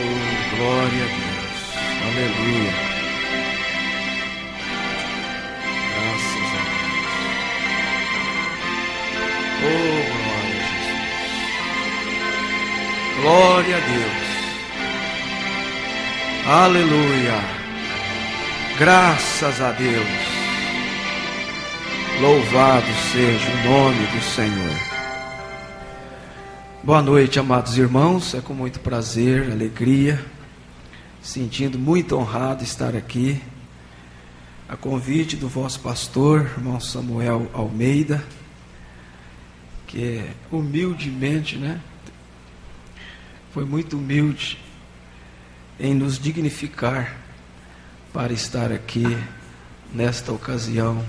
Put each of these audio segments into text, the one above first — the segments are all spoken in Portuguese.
Oh, glória a Deus. Aleluia. Graças a Deus. Oh, glória a Jesus. Glória a Deus. Aleluia. Graças a Deus. Louvado seja o nome do Senhor. Boa noite, amados irmãos. É com muito prazer, alegria, sentindo muito honrado estar aqui, a convite do vosso pastor, irmão Samuel Almeida, que humildemente, foi muito humilde em nos dignificar para estar aqui nesta ocasião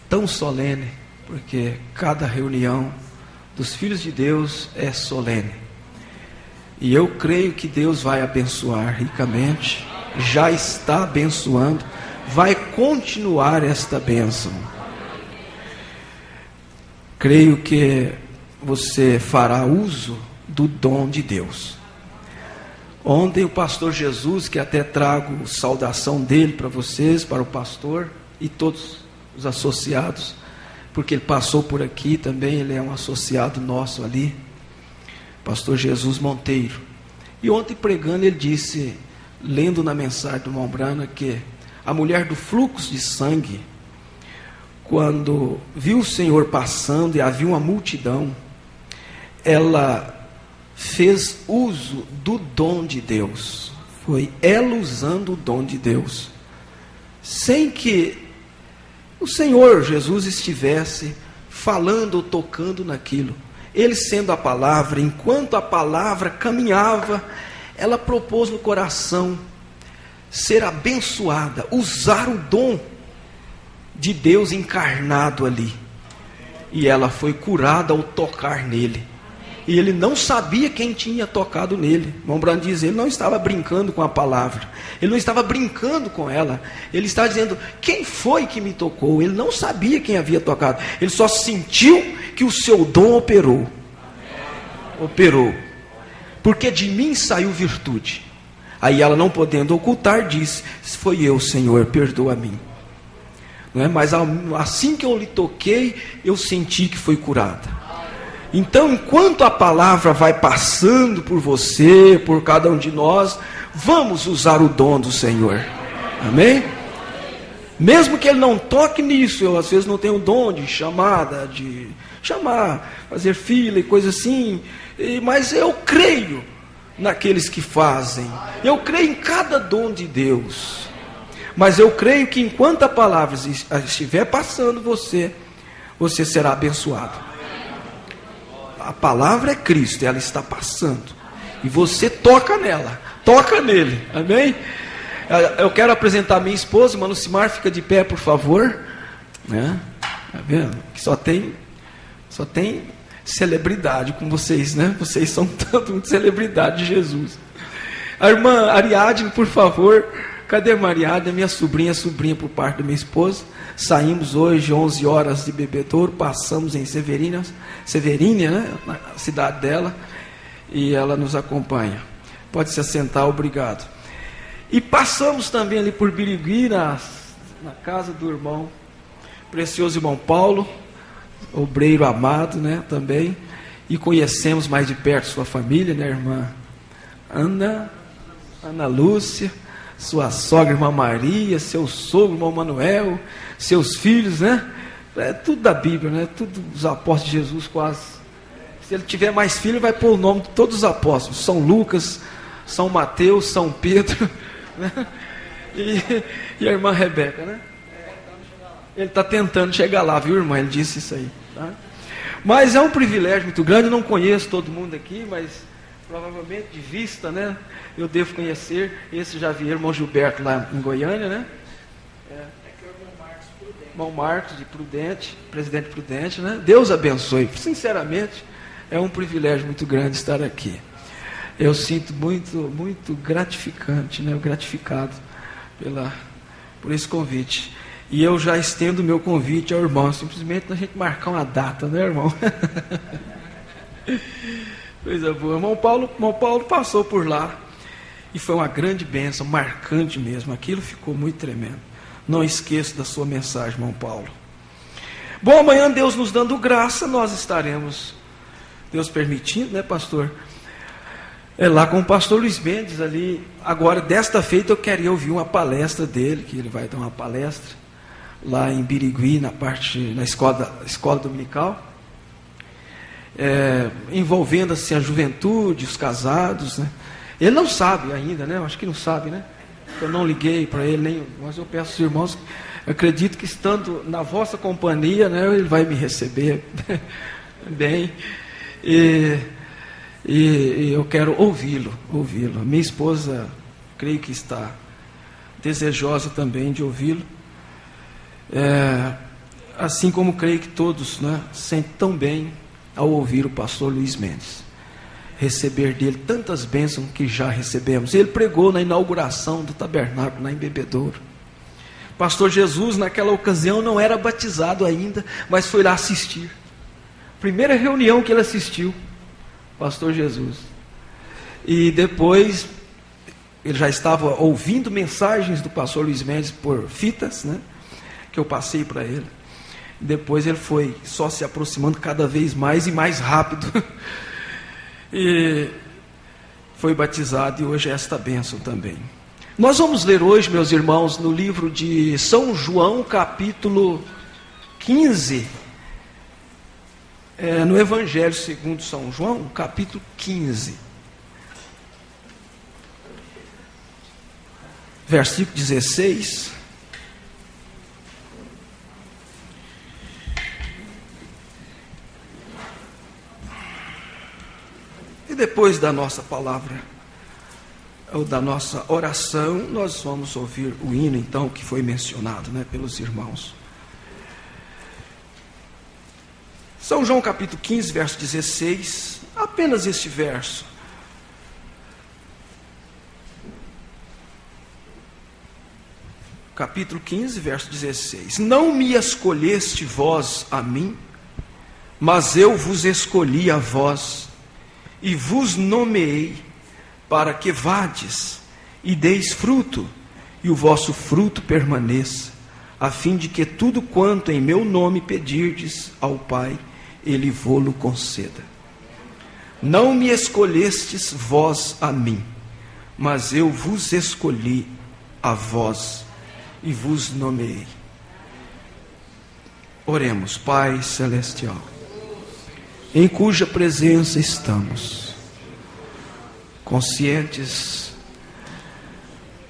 tão solene, porque cada reunião dos filhos de Deus é solene. E eu creio que Deus vai abençoar ricamente, já está abençoando, vai continuar esta bênção. Creio que você fará uso do dom de Deus. Ontem o pastor Jesus, que até trago saudação dele para vocês, para o pastor e todos os associados, porque ele passou por aqui também, ele é um associado nosso ali, pastor Jesus Monteiro. E ontem pregando ele disse, lendo na mensagem do irmão Brana, que a mulher do fluxo de sangue, quando viu o Senhor passando e havia uma multidão, ela fez uso do dom de Deus. Foi ela usando o dom de Deus, sem que o Senhor Jesus estivesse falando ou tocando naquilo. Ele sendo a palavra, enquanto a palavra caminhava, ela propôs no coração ser abençoada, usar o dom de Deus encarnado ali. E ela foi curada ao tocar nele. E ele não sabia quem tinha tocado nele. O irmão Brando diz, ele não estava brincando com a palavra, ele não estava brincando com ela, ele estava dizendo, quem foi que me tocou? Ele não sabia quem havia tocado, ele só sentiu que o seu dom operou, porque de mim saiu virtude. Aí ela, não podendo ocultar, disse, foi eu, Senhor, perdoa a mim. Não é? Mas assim que eu lhe toquei, eu senti que foi curada. Então, enquanto a palavra vai passando por você, por cada um de nós, vamos usar o dom do Senhor. Amém? Mesmo que ele não toque nisso, eu às vezes não tenho o dom de chamar, fazer fila e coisa assim, mas eu creio naqueles que fazem, eu creio em cada dom de Deus, mas eu creio que enquanto a palavra estiver passando você será abençoado. A palavra é Cristo, ela está passando, e você toca nela, toca nele, amém? Eu quero apresentar minha esposa, irmã Lucimar, fica de pé por favor, tá vendo? Que só tem celebridade com vocês, vocês são tanto celebridade de Jesus. A irmã Ariadne, por favor, cadê a irmã Ariadne? Minha sobrinha por parte da minha esposa. Saímos hoje 11 horas de Bebedouro, passamos em Severínia, na cidade dela, e ela nos acompanha. Pode se assentar, obrigado. E passamos também ali por Birigui, na casa do irmão, precioso irmão Paulo, obreiro amado, também, e conhecemos mais de perto sua família, irmã Ana Lúcia, sua sogra, irmã Maria, seu sogro, irmão Manuel, seus filhos, é tudo da Bíblia, tudo dos apóstolos de Jesus quase. Se ele tiver mais filhos, vai pôr o nome de todos os apóstolos, São Lucas, São Mateus, São Pedro, e a irmã Rebeca, Ele está tentando chegar lá, viu, irmã? Ele disse isso aí, tá? Mas é um privilégio muito grande, eu não conheço todo mundo aqui, mas provavelmente de vista, eu devo conhecer. Esse já vi, irmão Gilberto lá em Goiânia, irmão Marcos de Prudente, presidente Prudente, Deus abençoe. Sinceramente, é um privilégio muito grande estar aqui. Eu sinto muito gratificante, gratificado por esse convite. E eu já estendo o meu convite ao irmão, simplesmente a gente marcar uma data, irmão? Coisa boa. Irmão Paulo passou por lá. E foi uma grande bênção, marcante mesmo. Aquilo ficou muito tremendo. Não esqueço da sua mensagem, irmão Paulo. Bom, amanhã Deus nos dando graça, nós estaremos, Deus permitindo, né, pastor? Lá com o pastor Luiz Mendes ali. Agora, desta feita, eu queria ouvir uma palestra dele, que ele vai dar uma palestra lá em Birigui, na escola dominical, envolvendo assim a juventude, os casados, né? Ele não sabe ainda, né? Eu acho que não sabe, né? Eu não liguei para ele, mas eu peço aos irmãos, eu acredito que estando na vossa companhia, né, ele vai me receber bem. E eu quero ouvi-lo. Minha esposa, creio que está desejosa também de ouvi-lo. Assim como creio que todos, né, sentem tão bem ao ouvir o pastor Luiz Mendes. Receber dele tantas bênçãos que já recebemos. Ele pregou na inauguração do tabernáculo, lá em Bebedouro. Pastor Jesus, naquela ocasião, não era batizado ainda, mas foi lá assistir. Primeira reunião que ele assistiu, pastor Jesus. E depois, ele já estava ouvindo mensagens do pastor Luiz Mendes por fitas, né, que eu passei para ele. Depois ele foi só se aproximando cada vez mais e mais rápido. E foi batizado, e hoje é esta bênção também. Nós vamos ler hoje, meus irmãos, no livro de São João, capítulo 15. No Evangelho segundo São João, capítulo 15. Versículo 16. E depois da nossa palavra, ou da nossa oração, nós vamos ouvir o hino, então, que foi mencionado, né, pelos irmãos. São João capítulo 15, verso 16, apenas este verso. Capítulo 15, verso 16. Não me escolheste vós a mim, mas eu vos escolhi a vós, e vos nomeei para que vades e deis fruto, e o vosso fruto permaneça, a fim de que tudo quanto em meu nome pedirdes ao Pai, Ele vô-lo conceda. Não me escolhestes vós a mim, mas eu vos escolhi a vós, e vos nomeei. Oremos. Pai celestial, em cuja presença estamos, conscientes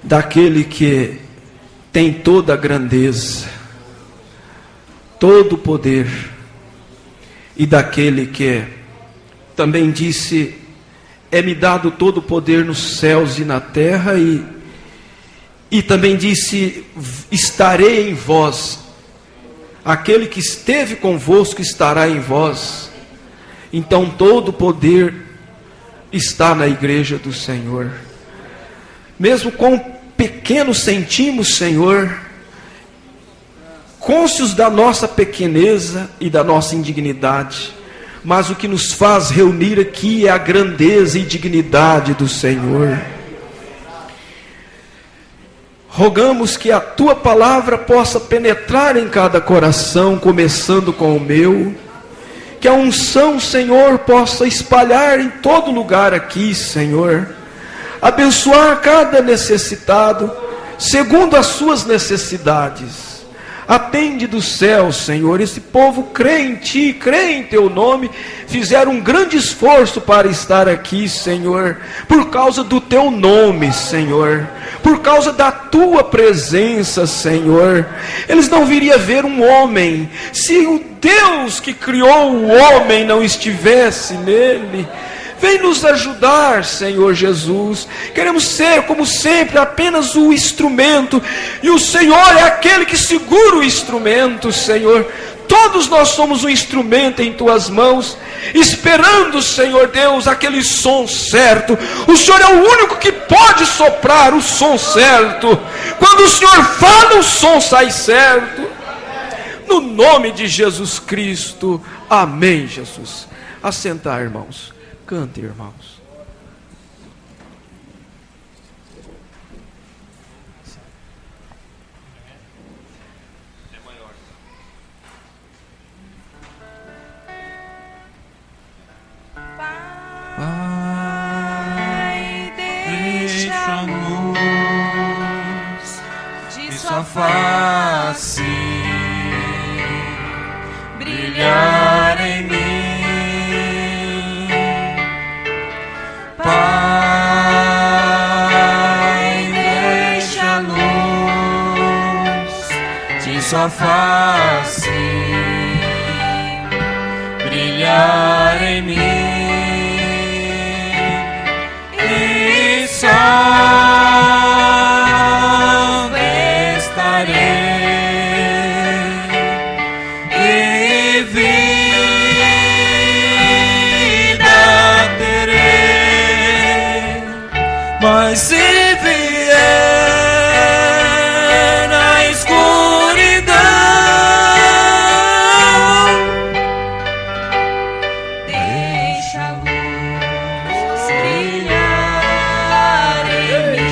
daquele que tem toda a grandeza, todo o poder, e daquele que também disse: é-me dado todo o poder nos céus e na terra, e também disse: estarei em vós, aquele que esteve convosco estará em vós. Então todo o poder está na igreja do Senhor. Mesmo quão pequeno sentimos, Senhor, cônscios da nossa pequeneza e da nossa indignidade, mas o que nos faz reunir aqui é a grandeza e dignidade do Senhor. Rogamos que a Tua palavra possa penetrar em cada coração, começando com o meu, que a unção, Senhor, possa espalhar em todo lugar aqui, Senhor, abençoar cada necessitado, segundo as suas necessidades. Atende do céu, Senhor. Esse povo crê em Ti, crê em Teu nome, fizeram um grande esforço para estar aqui, Senhor, por causa do Teu nome, Senhor, por causa da Tua presença, Senhor. Eles não viriam ver um homem, se o Deus que criou o homem não estivesse nele. Vem nos ajudar, Senhor Jesus. Queremos ser, como sempre, apenas o instrumento, e o Senhor é aquele que segura o instrumento, Senhor. Todos nós somos um instrumento em Tuas mãos, esperando, Senhor Deus, aquele som certo. O Senhor é o único que pode soprar o som certo. Quando o Senhor fala, o som sai certo. No nome de Jesus Cristo. Amém, Jesus. Assentar, irmãos. Cante, irmãos. face brilhar em mim. Pai, deixa a luz de sua face brilhar em mim, e salve estarei, e vida terei. Mas se vier na escuridão, deixa a luz brilhar em mim.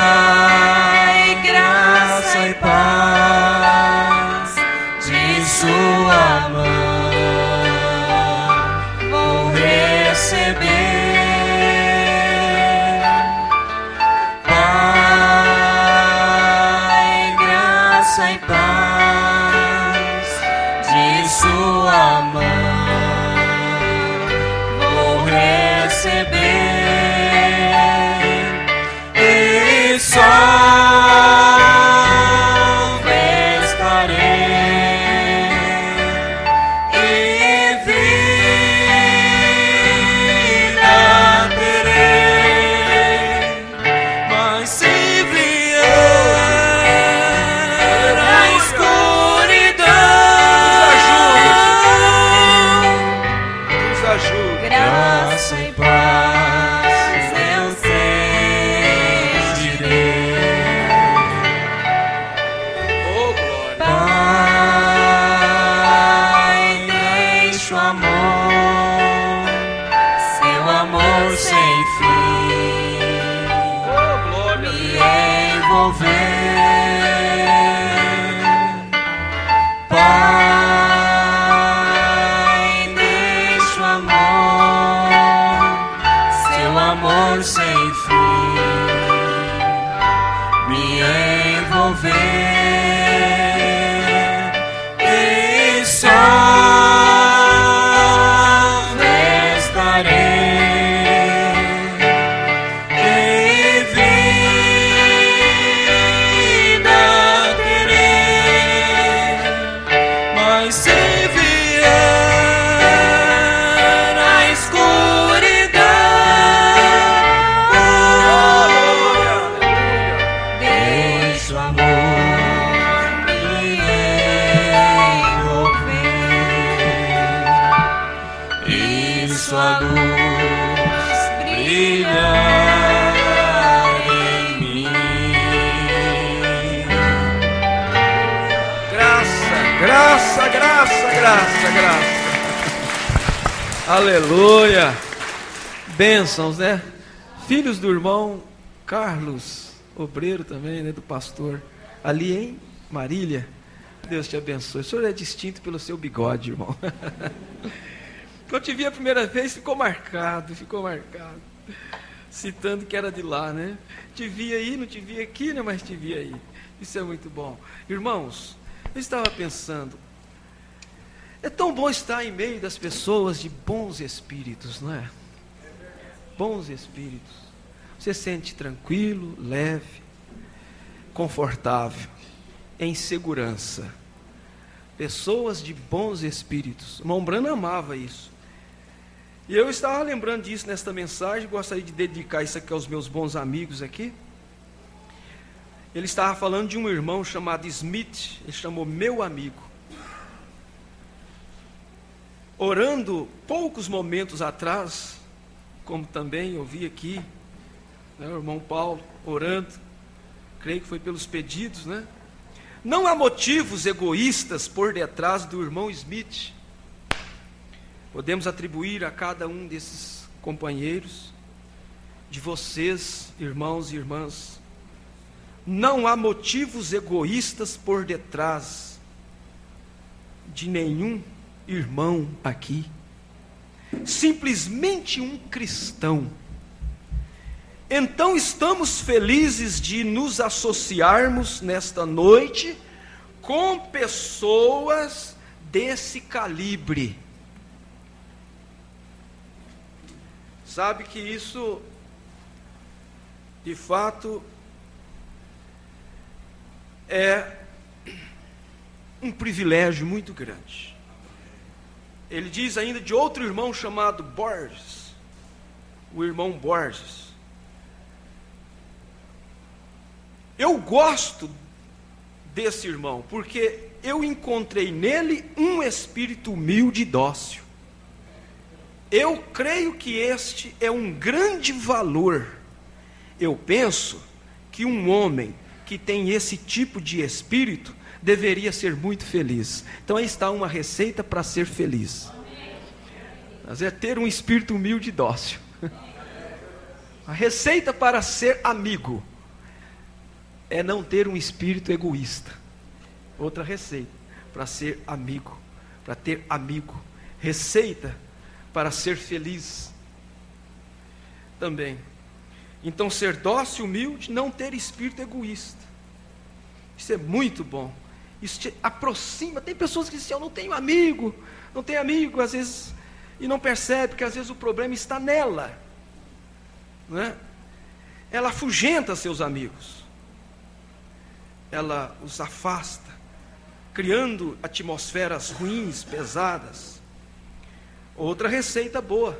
Pai, graça e paz de sua mão vou receber. Pai, graça e paz de sua mão vou receber, e salve estarei, e vida terei. Mas se vier a escuridão, Nos ajude. graça e paz eu sentirei. Oh, glória. Pai, deixa o amor, seu amor sem fim, Oh, glória a me Deus. envolver. Pai, deixa o amor, seu amor sem fim, me envolver, e salve estarei, e vida terei. Mas se vier a escuridão, deixa o amor me envolver, e sua luz brilhar em mim. Graça, graça, graça, graça, graça. Aleluia. Bênçãos, né? Filhos do irmão Carlos, obreiro também, né? Do pastor ali em Marília. Deus te abençoe. O senhor é distinto pelo seu bigode, irmão. Quando te vi a primeira vez, ficou marcado. Citando que era de lá, né? Te vi aí, não te vi aqui, né? Mas te vi aí. Isso é muito bom. Irmãos, eu estava pensando, é tão bom estar em meio das pessoas de bons espíritos, não é? Bons espíritos. Você se sente tranquilo, leve, confortável, em segurança. Pessoas de bons espíritos. O irmão Brano amava isso. E eu estava lembrando disso nesta mensagem, gostaria de dedicar isso aqui aos meus bons amigos aqui. Ele estava falando de um irmão chamado Smith, ele chamou meu amigo. Orando poucos momentos atrás, como também eu vi aqui, né, o irmão Paulo orando, creio que foi pelos pedidos, né? Não há motivos egoístas por detrás do irmão Smith. Podemos atribuir a cada um desses companheiros, de vocês, irmãos e irmãs, não há motivos egoístas por detrás de nenhum irmão aqui. Simplesmente um cristão Então estamos felizes de nos associarmos nesta noite com pessoas desse calibre. Sabe que isso, de fato, é um privilégio muito grande. Ele diz ainda de outro irmão chamado Borges, o irmão Borges. Eu gosto desse irmão, porque eu encontrei nele um espírito humilde e dócil. Eu creio que este é um grande valor. Eu penso que um homem que tem esse tipo de espírito deveria ser muito feliz. Então aí está uma receita para ser feliz. Mas é ter um espírito humilde e dócil. A receita para ser amigo é não ter um espírito egoísta. Outra receita para ser amigo, para ter amigo. Receita para ser feliz também. Então, ser dócil, humilde, não ter espírito egoísta. Isso é muito bom. Isso te aproxima. Tem pessoas que dizem, eu não tenho amigo, às vezes, e não percebe que às vezes o problema está nela, não é? Ela afugenta seus amigos, ela os afasta, criando atmosferas ruins, pesadas. Outra receita boa,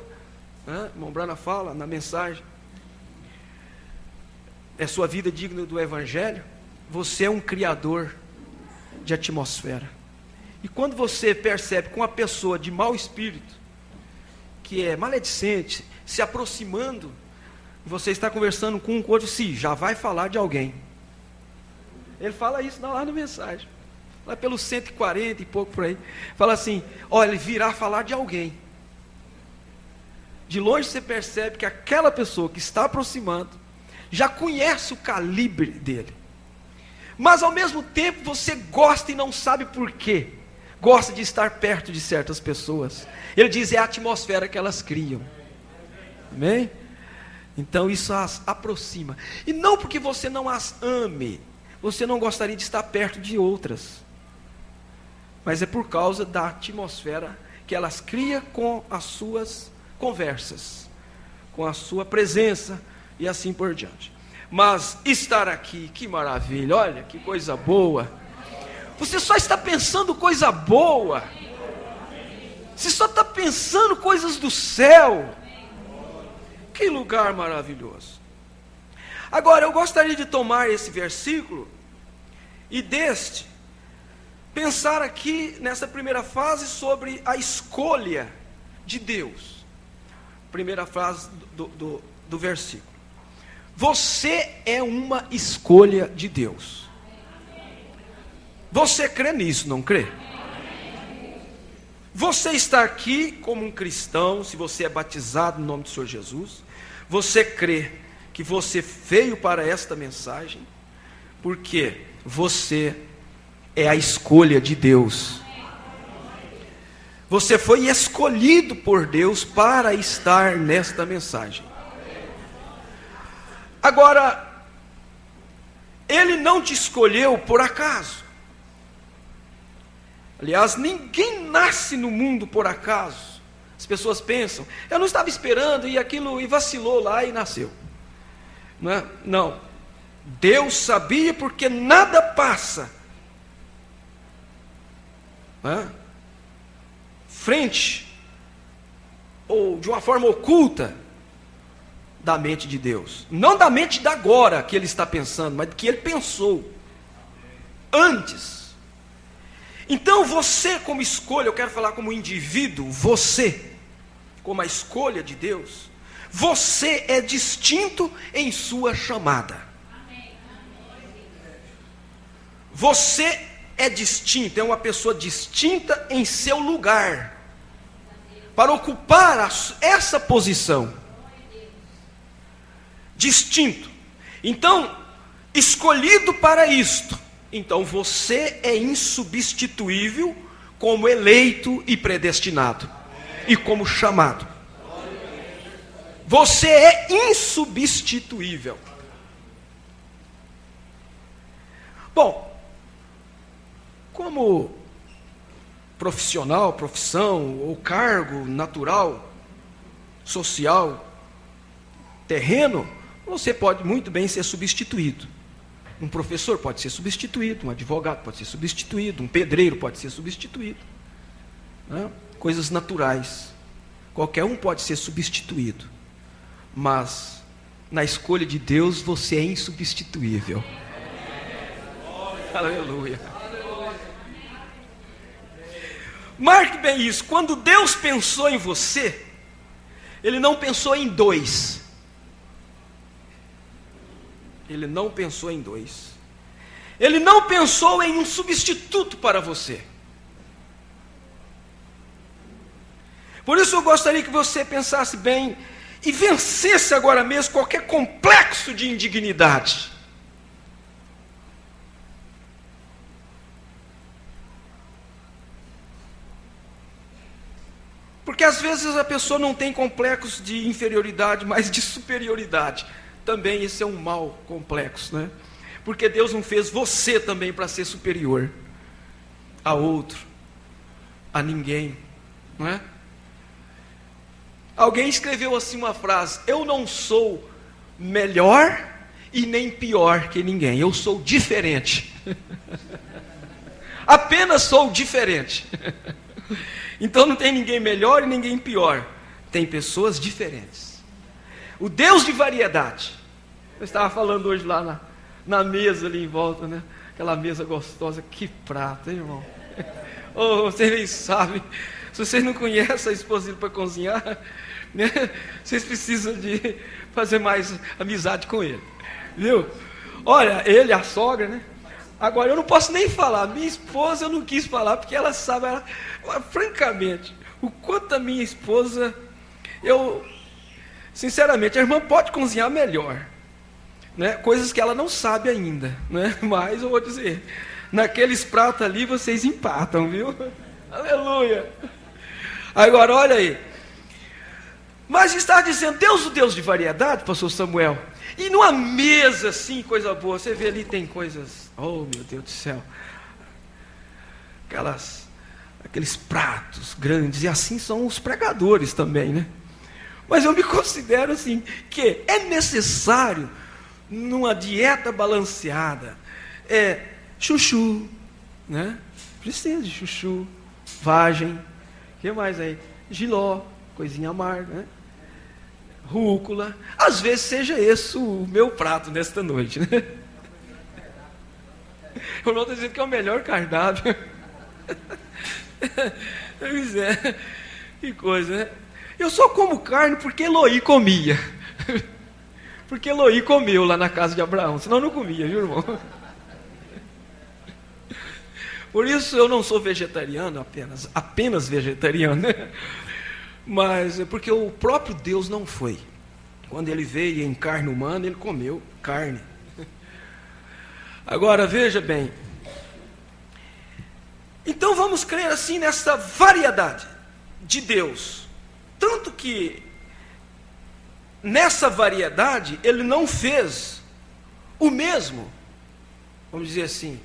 né? Irmão Brana fala na mensagem, é sua vida digna do Evangelho. Você é um criador de atmosfera. E quando você percebe com uma pessoa de mau espírito, que é maledicente, se aproximando, você está conversando com um outro, sim, já vai falar de alguém. Ele fala isso lá na mensagem, lá pelos 140 e pouco por aí, fala assim, olha, ele virá falar de alguém. De longe você percebe que aquela pessoa que está aproximando, já conhece o calibre dele. Mas ao mesmo tempo você gosta e não sabe por quê. Gosta de estar perto de certas pessoas. Ele diz, é a atmosfera que elas criam. Amém? Então isso as aproxima. E não porque você não as ame, você não gostaria de estar perto de outras. Mas é por causa da atmosfera que elas criam com as suas conversas, com a sua presença e assim por diante. Mas estar aqui, que maravilha, olha que coisa boa. Você só está pensando coisa boa. Você só está pensando coisas do céu. Que lugar maravilhoso. Agora eu gostaria de tomar esse versículo e pensar aqui nessa primeira fase sobre a escolha de Deus. Primeira frase do versículo. Você é uma escolha de Deus. Você crê nisso, não crê? Você está aqui como um cristão, se você é batizado no nome do Senhor Jesus, você crê que você veio para esta mensagem, porque você é a escolha de Deus. Você foi escolhido por Deus para estar nesta mensagem. Agora, Ele não te escolheu por acaso. Aliás, ninguém nasce no mundo por acaso. As pessoas pensam, eu não estava esperando e vacilou lá e nasceu. Não é? Não. Deus sabia, porque nada passa, não é? Frente ou de uma forma oculta da mente de Deus. Não da mente da agora que Ele está pensando, mas que Ele pensou antes. Então você como escolha, eu quero falar como indivíduo, você como a escolha de Deus, você é distinto em sua chamada. Você é distinto, é uma pessoa distinta em seu lugar, para ocupar essa posição. Distinto. Então, escolhido para isto. Então você é insubstituível como eleito e predestinado. E como chamado. Você é insubstituível. Bom, como profissional, profissão ou cargo natural, social, terreno, você pode muito bem ser substituído. Um professor pode ser substituído, um advogado pode ser substituído, um pedreiro pode ser substituído. Né? Coisas naturais. Qualquer um pode ser substituído. Mas, na escolha de Deus, você é insubstituível. Aleluia. Marque bem isso. Quando Deus pensou em você, Ele não pensou em dois. Ele não pensou em dois. Ele não pensou em um substituto para você. Por isso eu gostaria que você pensasse bem e vencesse agora mesmo qualquer complexo de indignidade. Porque às vezes a pessoa não tem complexo de inferioridade, mas de superioridade. Também esse é um mal complexo, né? Porque Deus não fez você também para ser superior a outro, a ninguém, não é? Alguém escreveu assim uma frase: eu não sou melhor e nem pior que ninguém, eu sou diferente. Apenas sou diferente. Então não tem ninguém melhor e ninguém pior, tem pessoas diferentes. O Deus de variedade. Eu estava falando hoje lá na mesa ali em volta, né? Aquela mesa gostosa, que prato, hein, irmão? Oh, vocês nem sabem. Se vocês não conhecem a esposa dele para cozinhar, né? Vocês precisam de fazer mais amizade com ele, viu? Olha, ele, a sogra, né? Agora eu não posso nem falar. Minha esposa eu não quis falar, porque ela sabe, francamente, o quanto a minha esposa, sinceramente, a irmã pode cozinhar melhor, né? Coisas que ela não sabe ainda, né? Mas eu vou dizer, naqueles pratos ali vocês empatam, viu? Aleluia. Agora olha aí, mas está dizendo Deus, o Deus de variedade, pastor Samuel, e numa mesa assim, coisa boa, você vê ali tem coisas, oh meu Deus do céu, aqueles pratos grandes, e assim são os pregadores também, né? Mas eu me considero assim, que é necessário, numa dieta balanceada, chuchu, né? Precisa de chuchu, vagem, o que mais aí? Jiló, coisinha amarga, né? Rúcula, às vezes seja esse o meu prato nesta noite, né? Eu não estou dizendo que é o melhor cardápio. Pois é, que coisa, né? Eu só como carne porque Eloí comia. Porque Eloí comeu lá na casa de Abraão, senão eu não comia, viu, irmão? Por isso eu não sou vegetariano apenas vegetariano, né? Mas é porque o próprio Deus não foi. Quando ele veio em carne humana, ele comeu carne. Agora veja bem. Então vamos crer assim nessa variedade de Deus. Tanto que nessa variedade ele não fez o mesmo, vamos dizer assim,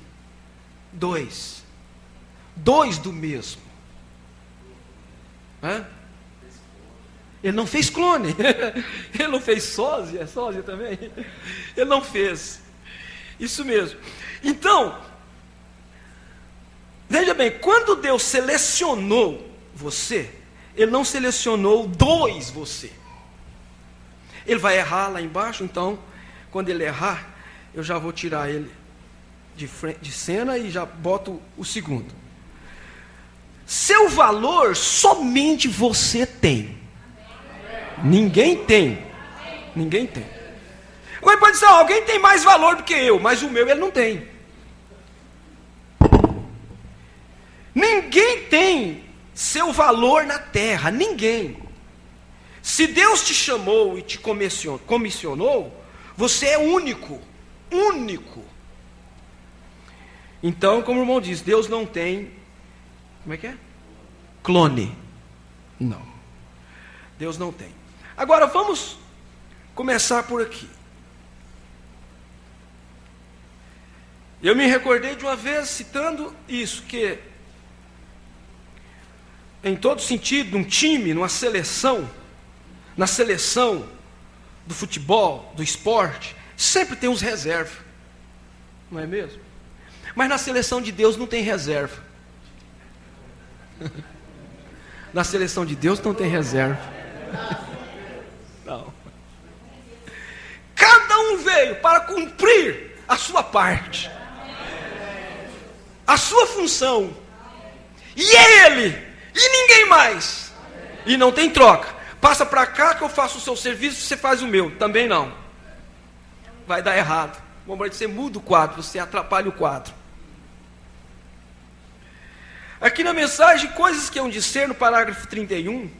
dois do mesmo. Ele não fez clone, ele não fez sósia também, ele não fez, isso mesmo. Então, veja bem, quando Deus selecionou você, Ele não selecionou dois você. Ele vai errar lá embaixo, então, quando ele errar, eu já vou tirar ele de cena e já boto o segundo. Seu valor somente você tem. Ninguém tem. Ninguém tem. Agora pode dizer, alguém tem mais valor do que eu, mas o meu ele não tem. Ninguém tem seu valor na terra, ninguém. Se Deus te chamou e te comissionou, você é único, único. Então, como o irmão diz, Deus não tem, como é que é? Clone. Não. Deus não tem. Agora vamos começar por aqui. Eu me recordei de uma vez citando isso, que em todo sentido, um time, numa seleção, na seleção do futebol, do esporte, sempre tem uns reservas, não é mesmo? Mas na seleção de Deus não tem reserva. Na seleção de Deus não tem reserva. Não. Cada um veio para cumprir a sua parte, a sua função, e é Ele, e ninguém mais, e não tem troca. Passa para cá que eu faço o seu serviço, você faz o meu. Também não. Vai dar errado. Você muda o quadro, você atrapalha o quadro. Aqui na mensagem, coisas que hão de ser, no parágrafo 31,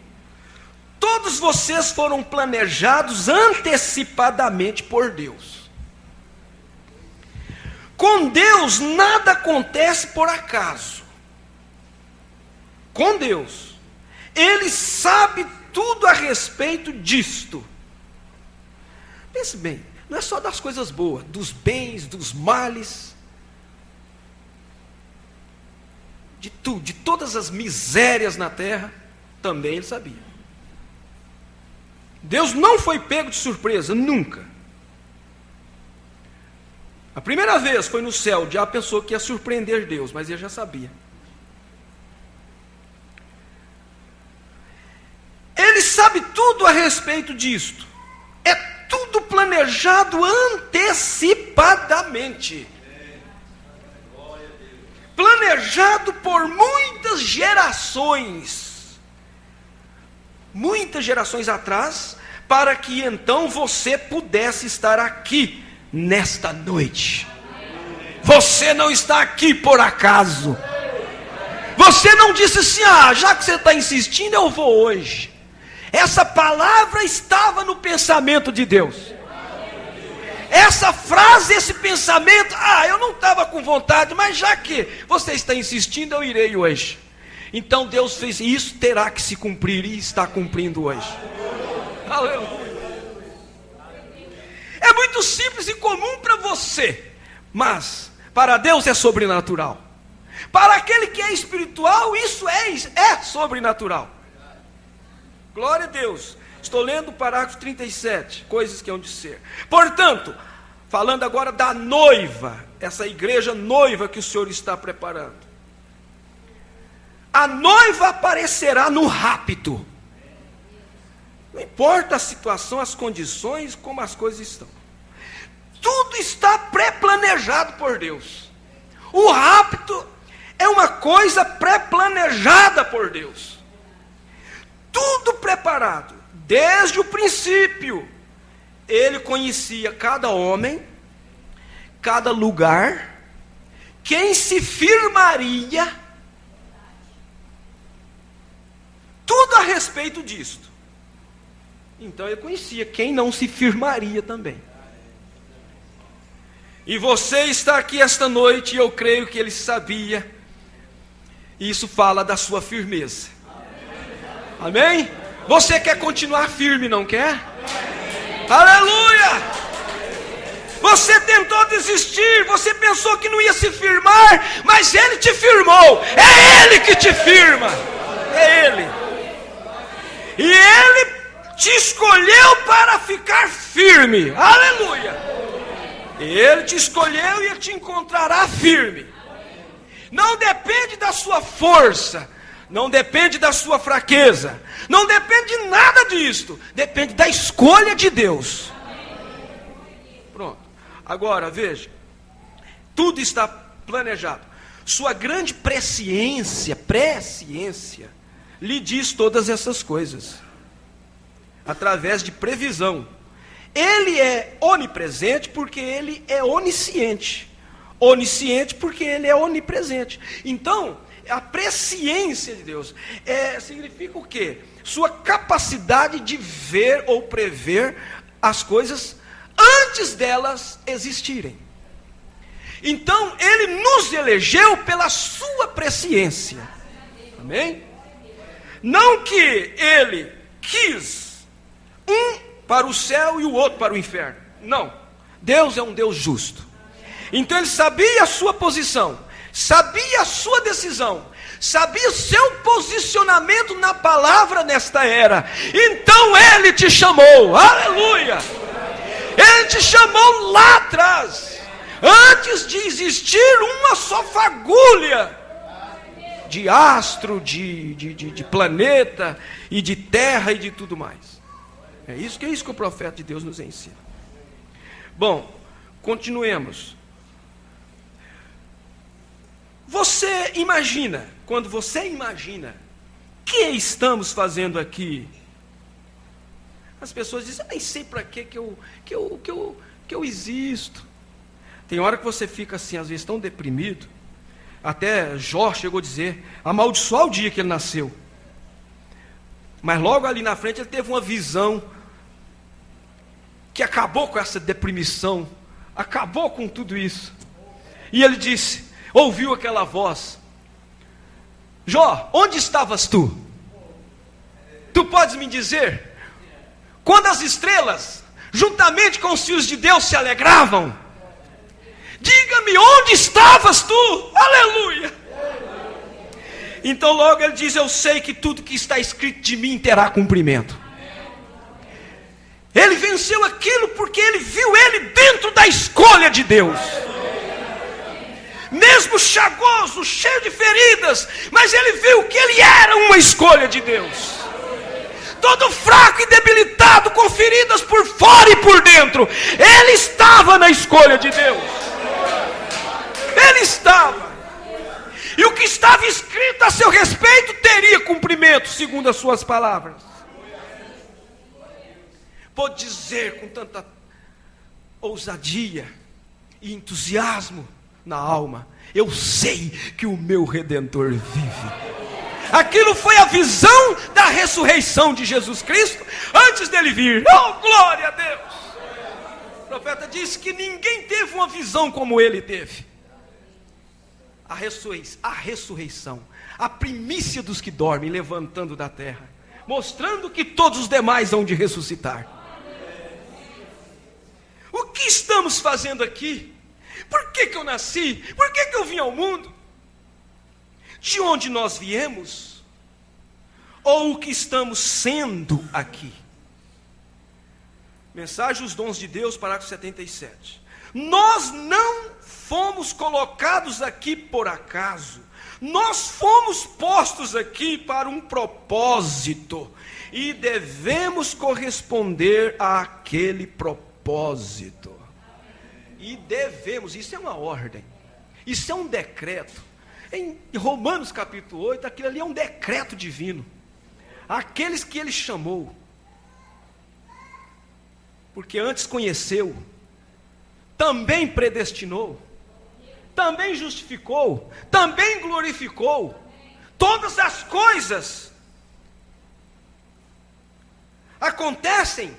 todos vocês foram planejados antecipadamente por Deus. Com Deus nada acontece por acaso. Com Deus, Ele sabe tudo a respeito disto. Pense bem, não é só das coisas boas, dos bens, dos males, de tudo, de todas as misérias na terra, também Ele sabia. Deus não foi pego de surpresa, nunca. A primeira vez foi no céu, o diabo pensou que ia surpreender Deus, mas Ele já sabia. Ele sabe tudo a respeito disto. É tudo planejado antecipadamente. Planejado por muitas gerações atrás, para que então você pudesse estar aqui nesta noite. Você não está aqui por acaso. Você não disse assim: já que você está insistindo, eu vou hoje. Essa palavra estava no pensamento de Deus. Essa frase, esse pensamento, eu não estava com vontade, mas já que você está insistindo, eu irei hoje. Então Deus fez isso, terá que se cumprir, e está cumprindo hoje. Aleluia. É muito simples e comum para você, mas para Deus é sobrenatural. Para aquele que é espiritual, isso é sobrenatural. Glória a Deus. Estou lendo o parágrafo 37, coisas que hão de ser. Portanto, falando agora da noiva, essa igreja noiva que o Senhor está preparando. A noiva aparecerá no rapto. Não importa a situação, as condições, como as coisas estão. Tudo está pré-planejado por Deus. O rapto é uma coisa pré-planejada por Deus. Tudo preparado, desde o princípio. Ele conhecia cada homem, cada lugar, quem se firmaria, tudo a respeito disto. Então ele conhecia quem não se firmaria também. E você está aqui esta noite, e eu creio que ele sabia. Isso fala da sua firmeza. Amém? Você quer continuar firme, não quer? Aleluia! Você tentou desistir, você pensou que não ia se firmar, mas Ele te firmou. É Ele que te firma. É Ele. E Ele te escolheu para ficar firme. Aleluia! Ele te escolheu e Ele te encontrará firme. Não depende da sua força, não depende da sua fraqueza, não depende de nada disto, depende da escolha de Deus. Pronto. Agora veja, tudo está planejado. Sua grande presciência lhe diz todas essas coisas, através de previsão. Ele é onipresente porque Ele é onisciente. Onisciente porque Ele é onipresente. Então, a presciência de Deus significa o quê? Sua capacidade de ver ou prever as coisas antes delas existirem. Então, Ele nos elegeu pela sua presciência. Amém? Não que Ele quis Um para o céu e o outro para o inferno. Não. Deus é um Deus justo. Então ele sabia a sua posição, sabia a sua decisão, sabia o seu posicionamento na palavra nesta era. Então ele te chamou, aleluia. Ele te chamou lá atrás, antes de existir uma só fagulha de astro, de planeta e de terra e de tudo mais. É isso que o profeta de Deus nos ensina. Bom, continuemos. Você imagina, quando você imagina, o que estamos fazendo aqui? As pessoas dizem, eu nem sei para que eu existo. Tem hora que você fica assim, às vezes tão deprimido. Até Jó chegou a dizer, amaldiçoar o dia que ele nasceu. Mas logo ali na frente ele teve uma visão que acabou com essa deprimição, acabou com tudo isso. E ele disse, ouviu aquela voz, Jó, onde estavas tu? Tu podes me dizer? Quando as estrelas, juntamente com os filhos de Deus, se alegravam, diga-me onde estavas tu? Aleluia! Então logo ele diz, eu sei que tudo que está escrito de mim terá cumprimento. Ele venceu aquilo porque ele viu ele dentro da escolha de Deus. Mesmo chagoso, cheio de feridas, mas ele viu que ele era uma escolha de Deus. Todo fraco e debilitado, com feridas por fora e por dentro, ele estava na escolha de Deus. Ele estava. E o que estava escrito a seu respeito teria cumprimento, segundo as suas palavras. Pode dizer com tanta ousadia e entusiasmo na alma, eu sei que o meu Redentor vive. Aquilo foi a visão da ressurreição de Jesus Cristo, antes dele vir. Oh, glória a Deus! O profeta disse que ninguém teve uma visão como ele teve. A ressurreição, a primícia dos que dormem, levantando da terra, mostrando que todos os demais hão de ressuscitar. O que estamos fazendo aqui? Por que eu nasci? Por que eu vim ao mundo? De onde nós viemos? Ou o que estamos sendo aqui? Mensagem Os Dons de Deus, parágrafo 77. Nós não fomos colocados aqui por acaso. Nós fomos postos aqui para um propósito. E devemos corresponder àquele propósito. E devemos, isso é uma ordem, isso é um decreto. Em Romanos capítulo 8, aquilo ali é um decreto divino. Aqueles que ele chamou, porque antes conheceu, também predestinou, também justificou, também glorificou. Todas as coisas acontecem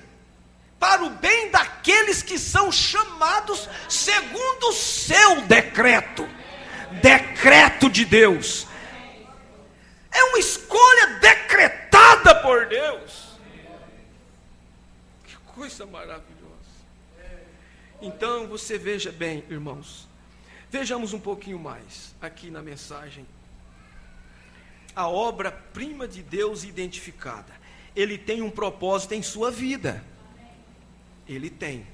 para o bem daqueles que são chamados segundo o seu decreto. Decreto de Deus. É uma escolha decretada por Deus. Que coisa maravilhosa. Então você veja bem, irmãos. Vejamos um pouquinho mais aqui na mensagem. A obra-prima de Deus identificada. Ele tem um propósito em sua vida. Ele tem.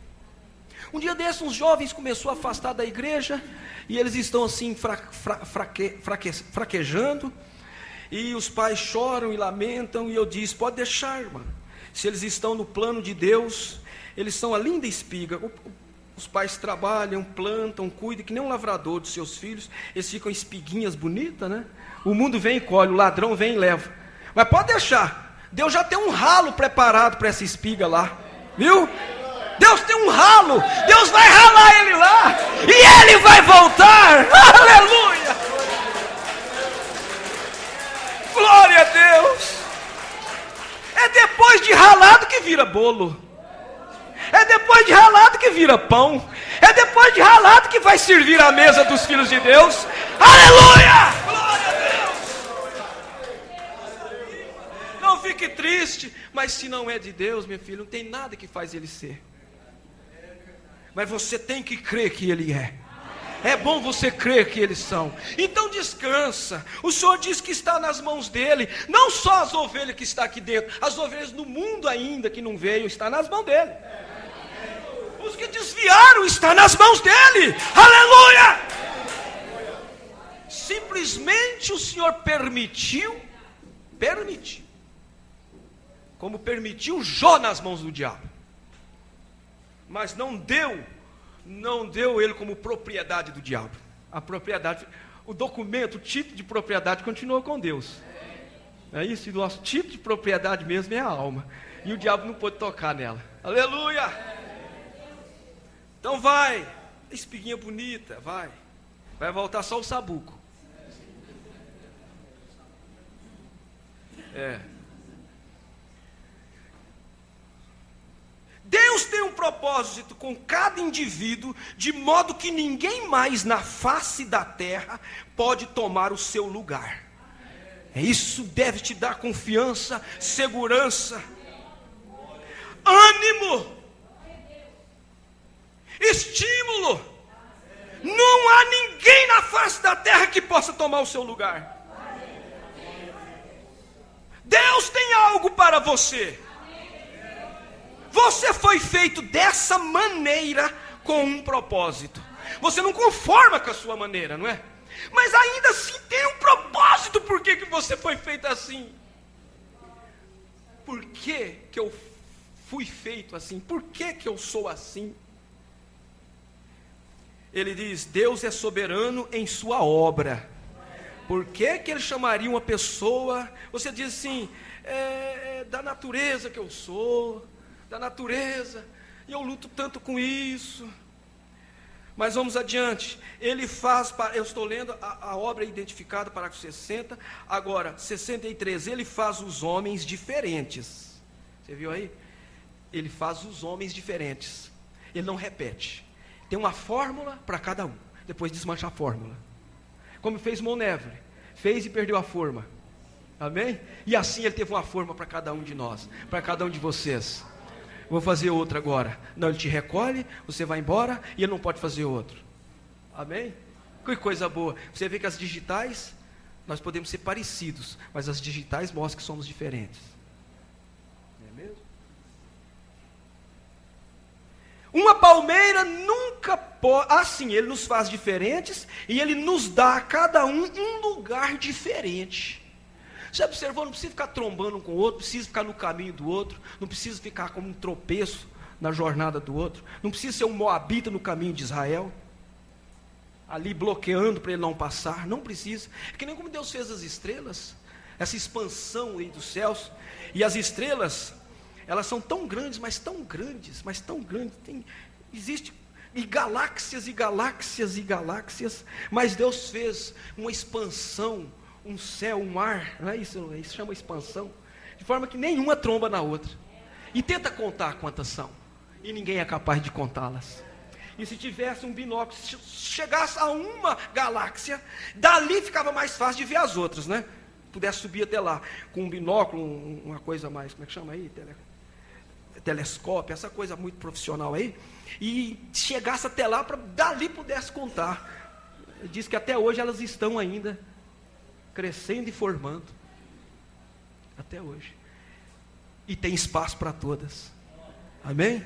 Um dia desses, uns jovens começaram a afastar da igreja, e eles estão assim fraquejando, e os pais choram e lamentam, e eu disse, pode deixar, irmã, se eles estão no plano de Deus, eles são a linda espiga. Os pais trabalham, plantam, cuidam, que nem um lavrador dos seus filhos, eles ficam espiguinhas bonitas, né? O mundo vem e colhe, o ladrão vem e leva. Mas pode deixar, Deus já tem um ralo preparado para essa espiga lá, viu? Deus tem um ralo, Deus vai ralar ele lá, e ele vai voltar, aleluia, glória a Deus. É depois de ralado que vira bolo, é depois de ralado que vira pão, é depois de ralado que vai servir à mesa dos filhos de Deus, aleluia, glória a Deus. Não fique fique triste, mas se não é de Deus, meu filho, não tem nada que faz ele ser. Mas você tem que crer que ele é. É bom você crer que eles são. Então descansa. O Senhor diz que está nas mãos dele. Não só as ovelhas que estão aqui dentro, as ovelhas do mundo ainda que não veio, está nas mãos dele. Os que desviaram está nas mãos dele. Aleluia! Simplesmente o Senhor permitiu, como permitiu Jó nas mãos do diabo. Mas não deu ele como propriedade do diabo. A propriedade, o documento, o título de propriedade continua com Deus. É isso, e o nosso título de propriedade mesmo é a alma. E o diabo não pode tocar nela. Aleluia! Então vai, espiguinha bonita, vai voltar só o sabuco. Deus tem um propósito com cada indivíduo, de modo que ninguém mais na face da terra pode tomar o seu lugar. Isso deve te dar confiança, segurança, ânimo, estímulo. Não há ninguém na face da terra que possa tomar o seu lugar. Deus tem algo para você. Você foi feito dessa maneira com um propósito. Você não conforma com a sua maneira, não é? Mas ainda assim tem um propósito. Por que você foi feito assim? Por que eu fui feito assim? Por que eu sou assim? Ele diz, Deus é soberano em sua obra. Por que ele chamaria uma pessoa? Você diz assim, da natureza que eu sou, da natureza, e eu luto tanto com isso. Mas vamos adiante. Ele faz, eu estou lendo a obra identificada, parágrafo 60, agora 63, ele faz os homens diferentes. Você viu aí? Ele faz os homens diferentes. Ele não repete. Tem uma fórmula para cada um. Depois desmancha a fórmula. Como fez Monévole, fez e perdeu a forma. Amém? E assim ele teve uma forma para cada um de nós, para cada um de vocês. Vou fazer outra agora. Não, ele te recolhe, você vai embora e ele não pode fazer outro. Amém? Que coisa boa. Você vê que as digitais, nós podemos ser parecidos, mas as digitais mostram que somos diferentes. Não é mesmo? Uma palmeira nunca pode... Assim, ele nos faz diferentes e ele nos dá a cada um lugar diferente. Você observou? Não precisa ficar trombando um com o outro, precisa ficar no caminho do outro, não precisa ficar como um tropeço na jornada do outro, não precisa ser um moabita no caminho de Israel, ali bloqueando para ele não passar, não precisa. É que nem como Deus fez as estrelas, essa expansão aí dos céus, e as estrelas, elas são tão grandes, mas tão grandes, existe e galáxias e galáxias e galáxias, mas Deus fez uma expansão, um céu, um mar, não é isso? Isso chama expansão, de forma que nenhuma tromba na outra. E tenta contar quantas são, e ninguém é capaz de contá-las. E se tivesse um binóculo, se chegasse a uma galáxia, dali ficava mais fácil de ver as outras, né? Pudesse subir até lá, com um binóculo, uma coisa mais, como é que chama aí? Telescópio, essa coisa muito profissional aí, e chegasse até lá, para dali pudesse contar. Diz que até hoje elas estão ainda crescendo e formando, até hoje, e tem espaço para todas, amém?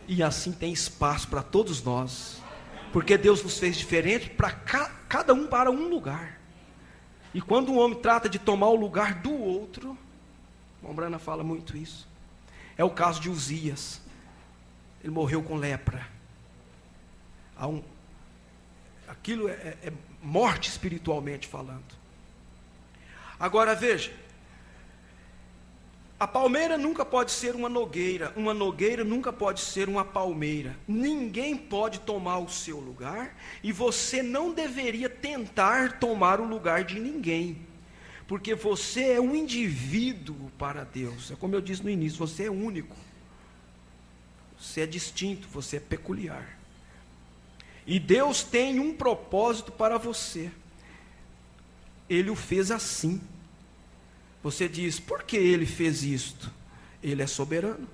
E assim tem espaço para todos nós, porque Deus nos fez diferente, para cada um para um lugar. E quando um homem trata de tomar o lugar do outro, a Brana fala muito isso, é o caso de Uzias. Ele morreu com lepra. Aquilo é morte espiritualmente falando. Agora veja, a palmeira nunca pode ser uma nogueira nunca pode ser uma palmeira. Ninguém pode tomar o seu lugar, e você não deveria tentar tomar o lugar de ninguém, porque você é um indivíduo para Deus. É como eu disse no início, você é único, você é distinto, você é peculiar, e Deus tem um propósito para você. Ele o fez assim. Você diz, por que ele fez isto? Ele é soberano.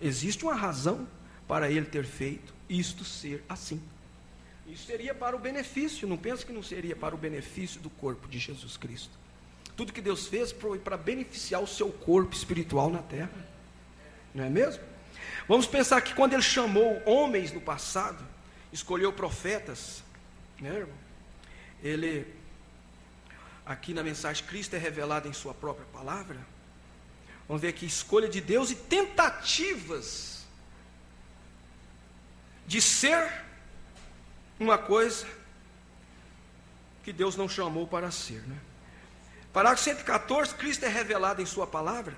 Existe uma razão para ele ter feito isto ser assim. Isso seria para o benefício, não penso que não seria para o benefício do corpo de Jesus Cristo. Tudo que Deus fez foi para beneficiar o seu corpo espiritual na terra. Não é mesmo? Vamos pensar que quando ele chamou homens no passado, escolheu profetas, né, irmão? Ele, aqui na mensagem, Cristo é revelado em sua própria palavra. Vamos ver aqui, escolha de Deus e tentativas de ser uma coisa que Deus não chamou para ser, né? Parágrafo 114, Cristo é revelado em sua palavra,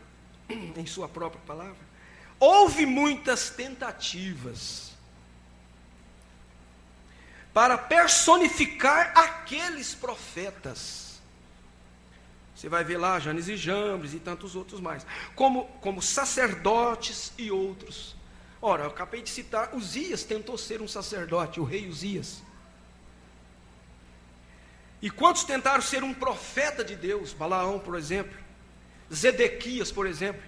em sua própria palavra. Houve muitas tentativas para personificar aqueles profetas. Você vai ver lá Janes e Jambres e tantos outros mais, como sacerdotes e outros. Ora, eu acabei de citar, Uzias tentou ser um sacerdote, o rei Uzias. E quantos tentaram ser um profeta de Deus? Balaão, por exemplo. Zedequias, por exemplo.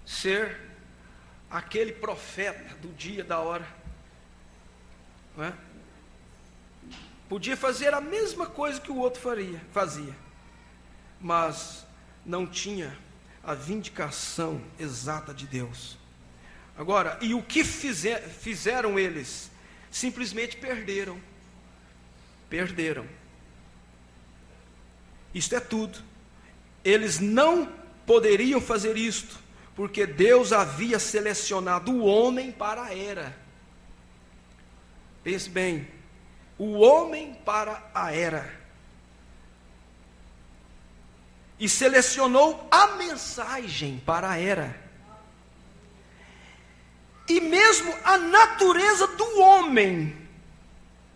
Ser aquele profeta do dia, da hora. Não é? Podia fazer a mesma coisa que o outro fazia. Mas não tinha a vindicação exata de Deus. Agora, e o que fizeram eles? Simplesmente perderam. Perderam. Isto é tudo. Eles não poderiam fazer isto, porque Deus havia selecionado o homem para a era. Pense bem, o homem para a era. E selecionou a mensagem para a era. E mesmo a natureza do homem,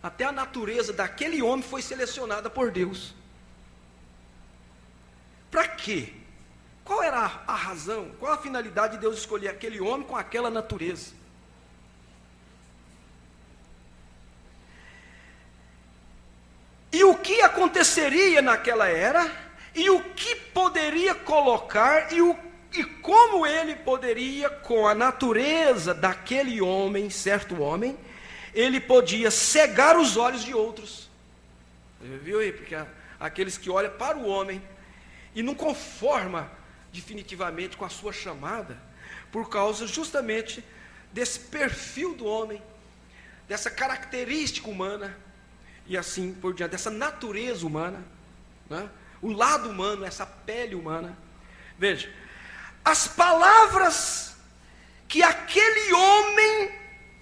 até a natureza daquele homem foi selecionada por Deus. Para quê? Qual era a razão? Qual a finalidade de Deus escolher aquele homem com aquela natureza? E o que aconteceria naquela era? E o que poderia colocar? E como ele poderia, com a natureza daquele homem, certo homem, ele podia cegar os olhos de outros. Você viu aí? Porque aqueles que olham para o homem e não conforma definitivamente com a sua chamada, por causa justamente desse perfil do homem, dessa característica humana, e assim por diante, dessa natureza humana, né? O lado humano, essa pele humana. Veja, as palavras que aquele homem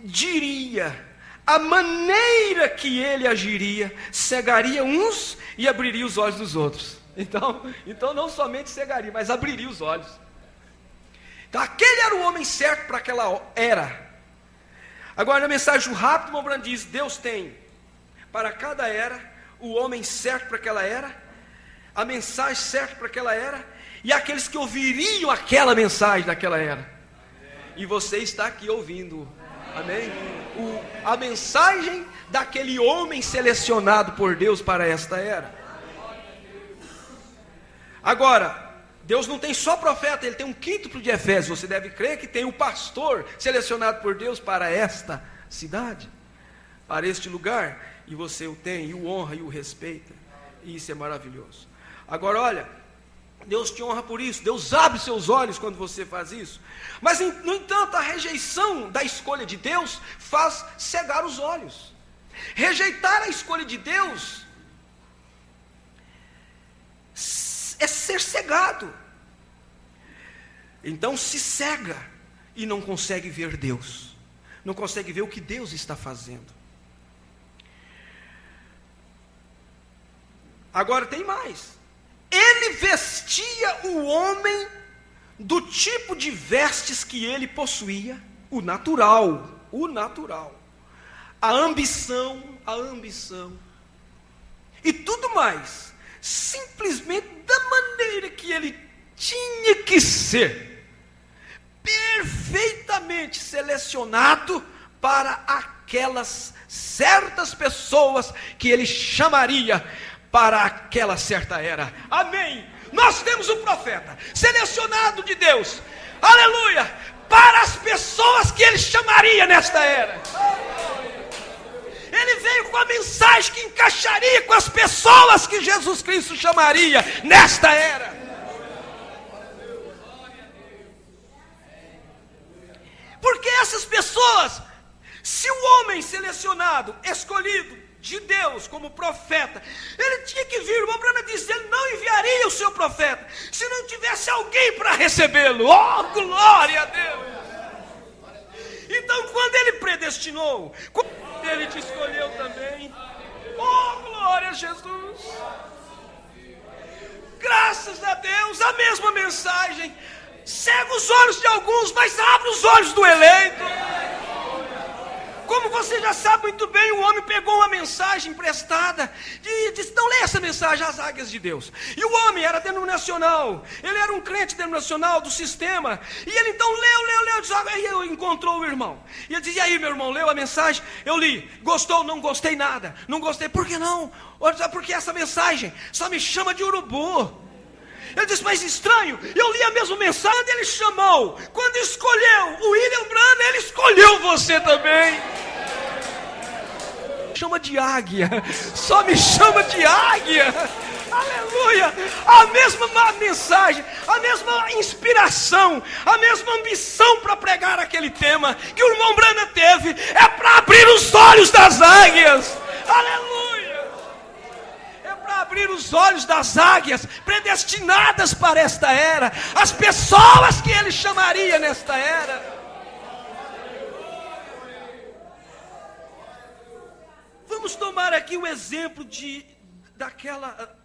diria, a maneira que ele agiria, cegaria uns e abriria os olhos dos outros. Então não somente cegaria, mas abriria os olhos. Então aquele era o homem certo para aquela era. Agora na mensagem rápido, o Mobrand diz, Deus tem para cada era o homem certo para aquela era, a mensagem certa para aquela era, e aqueles que ouviriam aquela mensagem daquela era. E você está aqui ouvindo, amém? A mensagem daquele homem selecionado por Deus para esta era. Agora, Deus não tem só profeta, Ele tem um quíntuplo de Efésios. Você deve crer que tem o pastor selecionado por Deus para esta cidade, para este lugar, e você o tem, e o honra e o respeita, e isso é maravilhoso. Agora olha, Deus te honra por isso, Deus abre seus olhos quando você faz isso, mas no entanto a rejeição da escolha de Deus faz cegar os olhos. Rejeitar a escolha de Deus é ser cegado. Então se cega e não consegue ver Deus, não consegue ver o que Deus está fazendo. Agora tem mais. Ele vestia o homem do tipo de vestes que ele possuía, o natural, a ambição, e tudo mais, simplesmente da maneira que ele tinha que ser, perfeitamente selecionado para aquelas certas pessoas que ele chamaria para aquela certa era. Amém? Nós temos um profeta selecionado de Deus, aleluia, para as pessoas que ele chamaria nesta era. Ele veio com a mensagem que encaixaria com as pessoas que Jesus Cristo chamaria nesta era. Porque essas pessoas, se o homem selecionado, escolhido de Deus como profeta, ele tinha que vir, o irmão Branham disse, ele não enviaria o seu profeta, se não tivesse alguém para recebê-lo. Oh, glória a Deus! Então, quando ele predestinou, quando ele te escolheu também, oh, glória a Jesus! Graças a Deus, a mesma mensagem, cega os olhos de alguns, mas abre os olhos do eleito. Como você já sabe muito bem, o homem pegou uma mensagem emprestada e disse, não, leia essa mensagem, as águias de Deus. E o homem era denominacional, ele era um crente denominacional do sistema, e ele então leu, aí encontrou o irmão. E ele disse, e aí meu irmão, leu a mensagem? Eu li, gostou? Não gostei nada, não gostei, por que não? Porque essa mensagem só me chama de urubu. Ele disse, mas estranho, eu li a mesma mensagem, quando ele chamou, quando escolheu o William Branham, ele escolheu você também. Chama de águia, só me chama de águia. Aleluia, a mesma mensagem, a mesma inspiração, a mesma ambição para pregar aquele tema que o irmão Branham teve, é para abrir os olhos das águias. Aleluia. Para abrir os olhos das águias predestinadas para esta era, as pessoas que ele chamaria nesta era. Vamos tomar aqui o exemplo daquela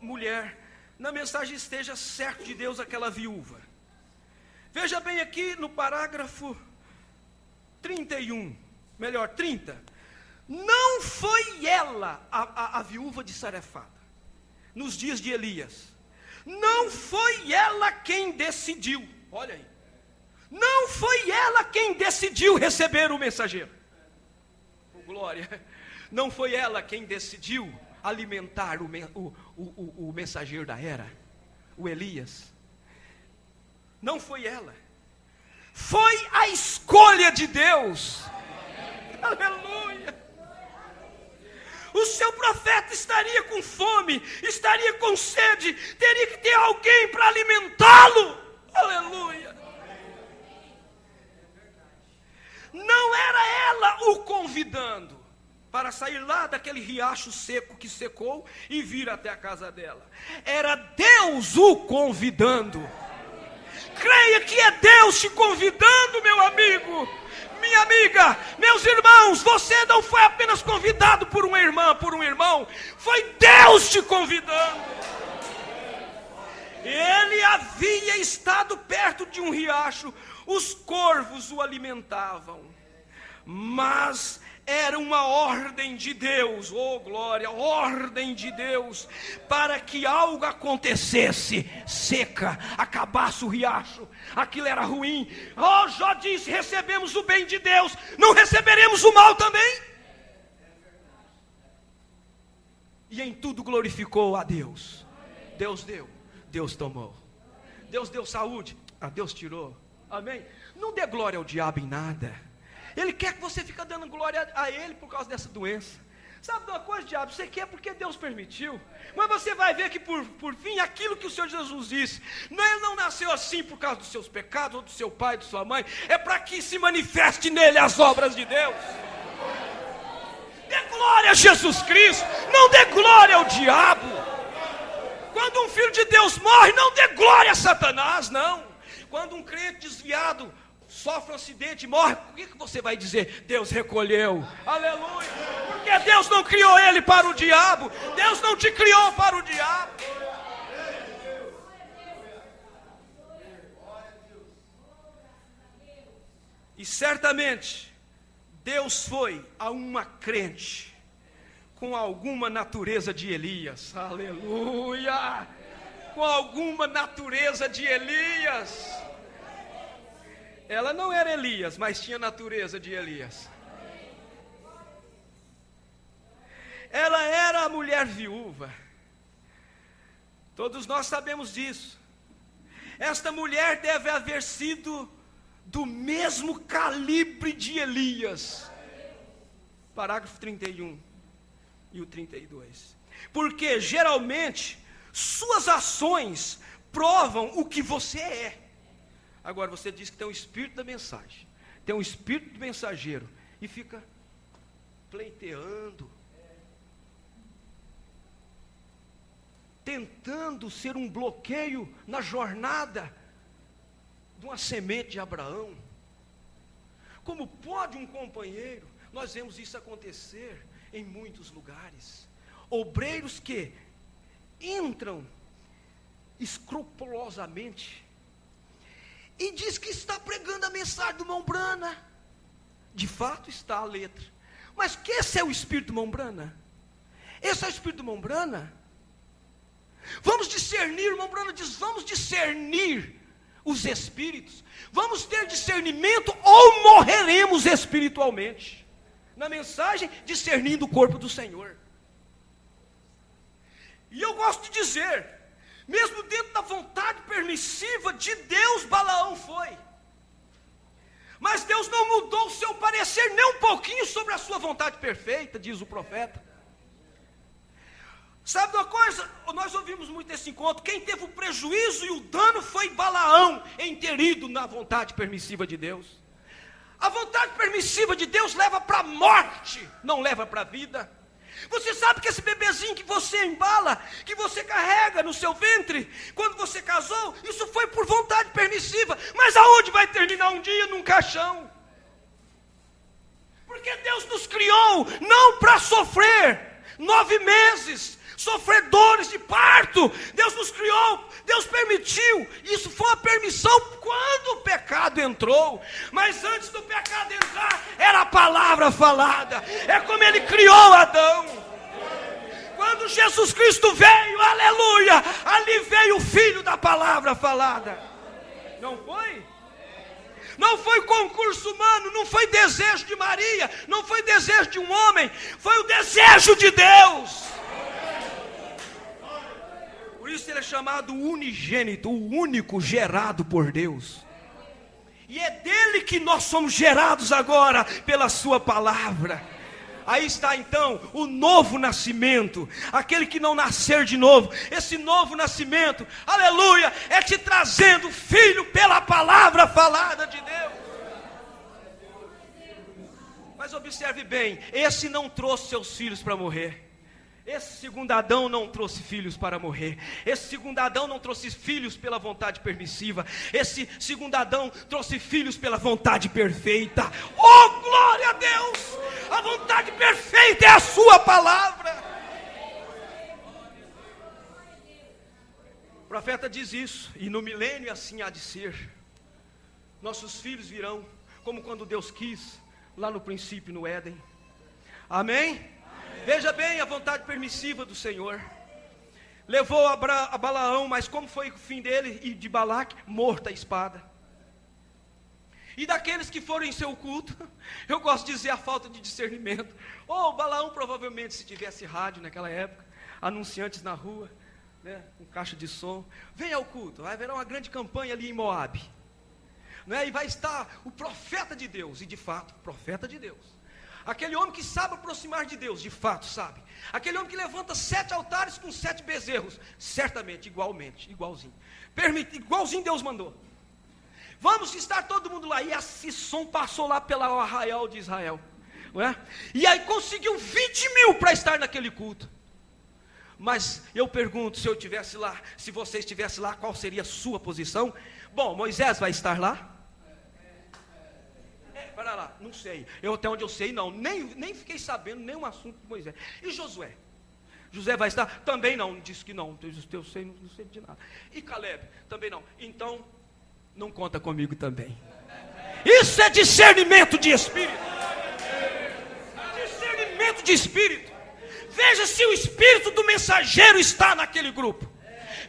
mulher. Na mensagem esteja certo de Deus, aquela viúva. Veja bem aqui no parágrafo 31, melhor 30. Não foi ela, a viúva de Sarefata, nos dias de Elias. Não foi ela quem decidiu, olha aí. Não foi ela quem decidiu receber o mensageiro. Oh, glória. Não foi ela quem decidiu alimentar o mensageiro da era, o Elias. Não foi ela. Foi a escolha de Deus. Aleluia. O seu profeta estaria com fome, estaria com sede, teria que ter alguém para alimentá-lo. Aleluia. Não era ela o convidando para sair lá daquele riacho seco que secou e vir até a casa dela. Era Deus o convidando. Creia que é Deus te convidando, meu amigo, minha amiga, meus irmãos. Você não foi apenas convidado por uma irmã, por um irmão, foi Deus te convidando. Ele havia estado perto de um riacho, os corvos o alimentavam, mas era uma ordem de Deus, oh glória, ordem de Deus, para que algo acontecesse, seca, acabasse o riacho. Aquilo era ruim. Oh, Jó disse, recebemos o bem de Deus, não receberemos o mal também? E em tudo glorificou a Deus. Deus deu, Deus tomou. Deus deu saúde, Deus tirou. Amém? Não dê glória ao diabo em nada. Ele quer que você fique dando glória a ele por causa dessa doença. Sabe de uma coisa, diabo? Você quer porque Deus permitiu. Mas você vai ver que por fim, aquilo que o Senhor Jesus disse, ele não nasceu assim por causa dos seus pecados, ou do seu pai, de sua mãe. É para que se manifeste nele as obras de Deus. Dê glória a Jesus Cristo, não dê glória ao diabo. Quando um filho de Deus morre, não dê glória a Satanás, não. Quando um crente desviado sofre um acidente e morre, o que você vai dizer? Deus recolheu. Aleluia. Porque Deus não criou ele para o diabo. Deus não te criou para o diabo. E certamente Deus foi a uma crente com alguma natureza de Elias. Aleluia. Com alguma natureza de Elias. Ela não era Elias, mas tinha natureza de Elias. Ela era a mulher viúva. Todos nós sabemos disso. Esta mulher deve haver sido do mesmo calibre de Elias. Parágrafo 31 e o 32. Porque geralmente suas ações provam o que você é. Agora você diz que tem um espírito da mensagem, tem um espírito do mensageiro, e fica pleiteando, tentando ser um bloqueio na jornada de uma semente de Abraão. Como pode um companheiro? Nós vemos isso acontecer em muitos lugares. Obreiros que entram escrupulosamente e diz que está pregando a mensagem do Mombrana. De fato está a letra, mas que esse é o espírito do Mombrana? Esse é o espírito do Mombrana? Vamos discernir, o Mombrana diz, vamos discernir os espíritos, vamos ter discernimento ou morreremos espiritualmente. Na mensagem, discernindo o corpo do Senhor. E eu gosto de dizer, mesmo dentro da vontade permissiva de Deus, Balaão foi. Mas Deus não mudou o seu parecer nem um pouquinho sobre a sua vontade perfeita, diz o profeta. Sabe uma coisa? Nós ouvimos muito esse encontro. Quem teve o prejuízo e o dano foi Balaão, enterido na vontade permissiva de Deus. A vontade permissiva de Deus leva para a morte, não leva para a vida. Você sabe que esse bebezinho que você embala, que você carrega no seu ventre, quando você casou, isso foi por vontade permissiva. Mas aonde vai terminar um dia? Num caixão. Porque Deus nos criou não para sofrer 9 meses, sofrer dores de parto. Deus nos criou, Deus permitiu. Isso foi uma permissão quando o pecado entrou. Mas antes do pecado entrar, era a palavra falada. É como Ele criou Adão. Quando Jesus Cristo veio, aleluia, ali veio o Filho da palavra falada. Não foi? Não foi concurso humano, não foi desejo de Maria, não foi desejo de um homem, foi o desejo de Deus. Por isso ele é chamado unigênito, o único gerado por Deus. E é dele que nós somos gerados agora, pela sua palavra. Aí está então o novo nascimento, aquele que não nascer de novo. Esse novo nascimento, aleluia, é te trazendo filho pela palavra falada de Deus. Mas observe bem, esse não trouxe seus filhos para morrer. Esse segundo Adão não trouxe filhos para morrer. Esse segundo Adão não trouxe filhos pela vontade permissiva. Esse segundo Adão trouxe filhos pela vontade perfeita. Oh, glória a Deus! A vontade perfeita é a sua palavra. O profeta diz isso, e no milênio assim há de ser. Nossos filhos virão, como quando Deus quis, lá no princípio no Éden. Amém? Veja bem a vontade permissiva do Senhor. Levou a Balaão, mas como foi o fim dele e de Balaque? Morta a espada. E daqueles que foram em seu culto, eu gosto de dizer a falta de discernimento. Balaão provavelmente, se tivesse rádio naquela época, anunciantes na rua, né, com caixa de som, vem ao culto, vai haver uma grande campanha ali em Moabe, né, e vai estar o profeta de Deus, e de fato, profeta de Deus. Aquele homem que sabe aproximar de Deus, de fato sabe. Aquele homem que levanta 7 altares com 7 bezerros, certamente, igualzinho. Igualzinho Deus mandou. Vamos estar todo mundo lá. E esse som passou lá pela arraial de Israel. Não é? E aí conseguiu 20 mil para estar naquele culto. Mas eu pergunto, se eu estivesse lá, se você estivesse lá, qual seria a sua posição? Bom, Moisés vai estar lá? Para lá, não sei. Até onde eu sei, não. Nem fiquei sabendo nenhum assunto de Moisés. E Josué? Josué vai estar? Também não. Disse que não. Eu sei, não sei de nada. E Caleb? Também não. Então, não conta comigo também. Isso é discernimento de espírito. Discernimento de espírito. Veja se o espírito do mensageiro está naquele grupo.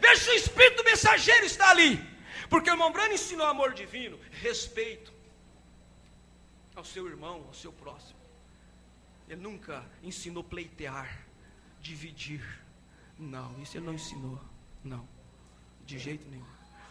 Veja se o espírito do mensageiro está ali. Porque o irmão Branham ensinou amor divino, respeito ao seu irmão, ao seu próximo. Ele nunca ensinou pleitear, dividir. Não, isso ele não ensinou. Não, de jeito nenhum.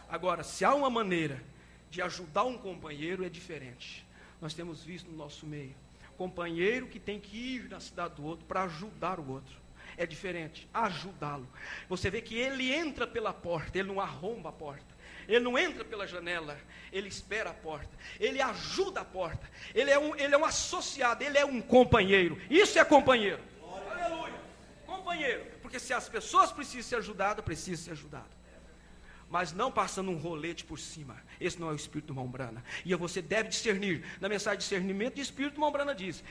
Agora, se há uma maneira de ajudar um companheiro, é diferente. Nós temos visto no nosso meio, companheiro que tem que ir na cidade do outro para ajudar o outro. É diferente, ajudá-lo. Você vê que ele entra pela porta, ele não arromba a porta. Ele não entra pela janela, ele espera a porta. Ele ajuda a porta. Ele é um associado, ele é um companheiro. Isso é companheiro. Aleluia. Companheiro. Porque se as pessoas precisam ser ajudadas, precisam ser ajudadas. Mas não passando um rolete por cima. Esse não é o espírito do Mombrana. E você deve discernir. Na mensagem de discernimento de espírito, o Mombrana diz: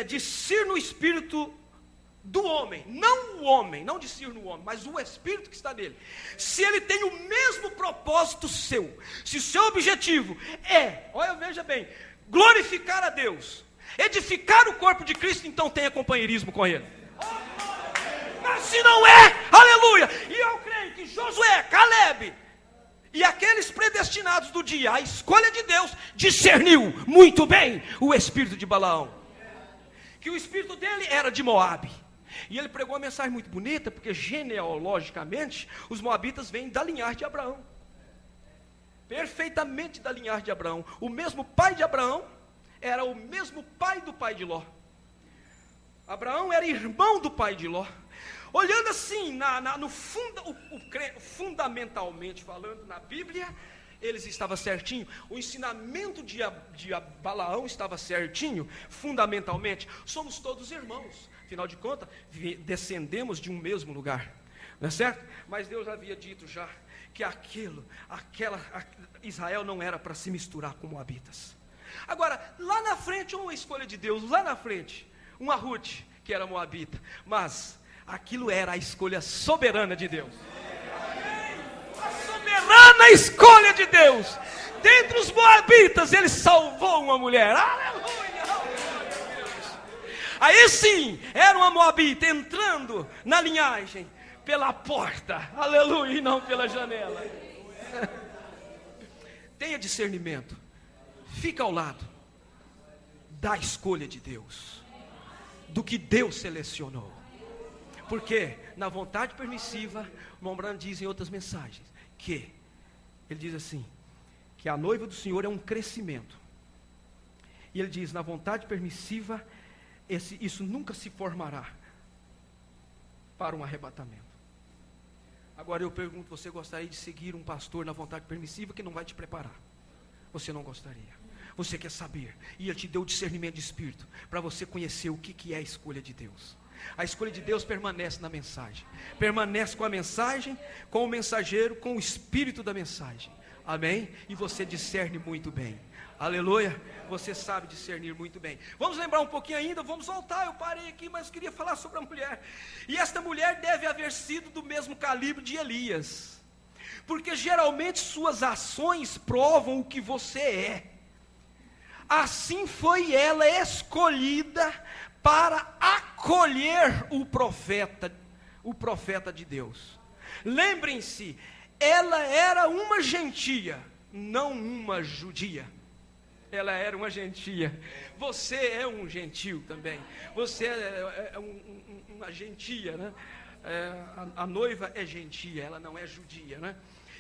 discirna o espírito do homem, não o homem, não discirna o homem, mas o espírito que está nele. Se ele tem o mesmo propósito seu, se o seu objetivo olha, veja bem, glorificar a Deus, edificar o corpo de Cristo, então tenha companheirismo com ele. Mas se não aleluia, e eu creio que Josué, Caleb e aqueles predestinados do dia, a escolha de Deus, discerniu muito bem o espírito de Balaão, que o espírito dele era de Moabe. E ele pregou uma mensagem muito bonita, porque genealogicamente os moabitas vêm da linhagem de Abraão, perfeitamente da linhagem de Abraão. O mesmo pai de Abraão era o mesmo pai do pai de Ló. Abraão era irmão do pai de Ló. Olhando assim, fundamentalmente falando na Bíblia, eles estavam certinho. O ensinamento de Balaão estava certinho. Fundamentalmente, somos todos irmãos. Afinal de contas, descendemos de um mesmo lugar, não é certo? Mas Deus havia dito já que Israel não era para se misturar com moabitas. Agora, lá na frente, uma escolha de Deus, lá na frente, uma Ruth, que era moabita, mas aquilo era a escolha soberana de Deus. A soberana escolha de Deus. Dentre os moabitas, ele salvou uma mulher. Aleluia! Aí sim, era uma moabita entrando na linhagem pela porta, aleluia, e não pela janela. Tenha discernimento, fica ao lado da escolha de Deus, do que Deus selecionou. Porque na vontade permissiva, o Mombrana diz em outras mensagens, que ele diz assim, que a noiva do Senhor é um crescimento. E ele diz, na vontade permissiva, isso nunca se formará para um arrebatamento. Agora eu pergunto, você gostaria de seguir um pastor na vontade permissiva que não vai te preparar? Você não gostaria. Você quer saber, e ele te deu o discernimento de espírito, para você conhecer o que é a escolha de Deus. A escolha de Deus permanece na mensagem, permanece com a mensagem, com o mensageiro, com o espírito da mensagem. Amém? E você discerne muito bem. Aleluia, você sabe discernir muito bem. Vamos lembrar um pouquinho ainda, vamos voltar, eu parei aqui, mas queria falar sobre a mulher. E esta mulher deve haver sido do mesmo calibre de Elias, porque geralmente suas ações provam o que você é. Assim foi ela escolhida para acolher o profeta de Deus. Lembrem-se, ela era uma gentia, não uma judia. Ela era uma gentia. Você é um gentil também. Você é uma gentia, né? A noiva é gentia, ela não é judia, né?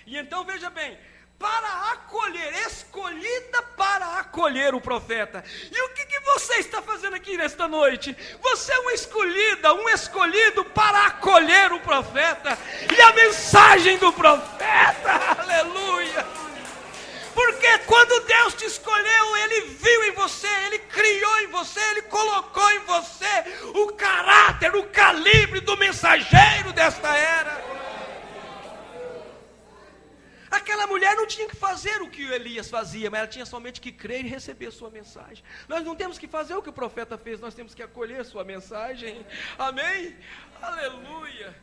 E então veja bem, para acolher, escolhida para acolher o profeta. E o que você está fazendo aqui nesta noite? Você é uma escolhida, um escolhido para acolher o profeta e a mensagem do profeta. Aleluia! Porque quando Deus te escolheu, Ele viu em você, Ele criou em você, Ele colocou em você o caráter, o calibre do mensageiro desta era. Aquela mulher não tinha que fazer o que Elias fazia, mas ela tinha somente que crer e receber sua mensagem. Nós não temos que fazer o que o profeta fez, nós temos que acolher sua mensagem. Amém? Aleluia!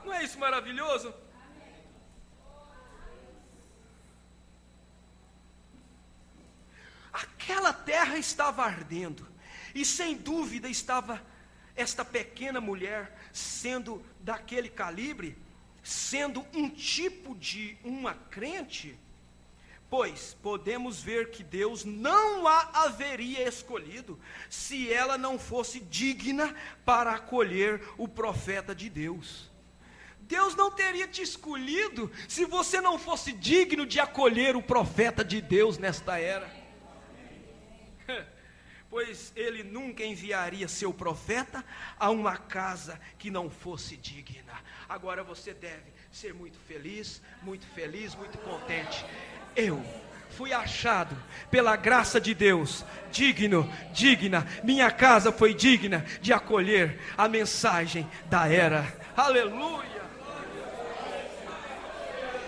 Não é isso maravilhoso? Aquela terra estava ardendo, e sem dúvida estava esta pequena mulher, sendo daquele calibre, sendo um tipo de uma crente, pois podemos ver que Deus não a haveria escolhido, se ela não fosse digna para acolher o profeta de Deus. Deus não teria te escolhido se você não fosse digno de acolher o profeta de Deus nesta era. Pois ele nunca enviaria seu profeta a uma casa que não fosse digna. Agora você deve ser muito feliz, muito contente. Eu fui achado pela graça de Deus, digna, minha casa foi digna de acolher a mensagem da era. Aleluia!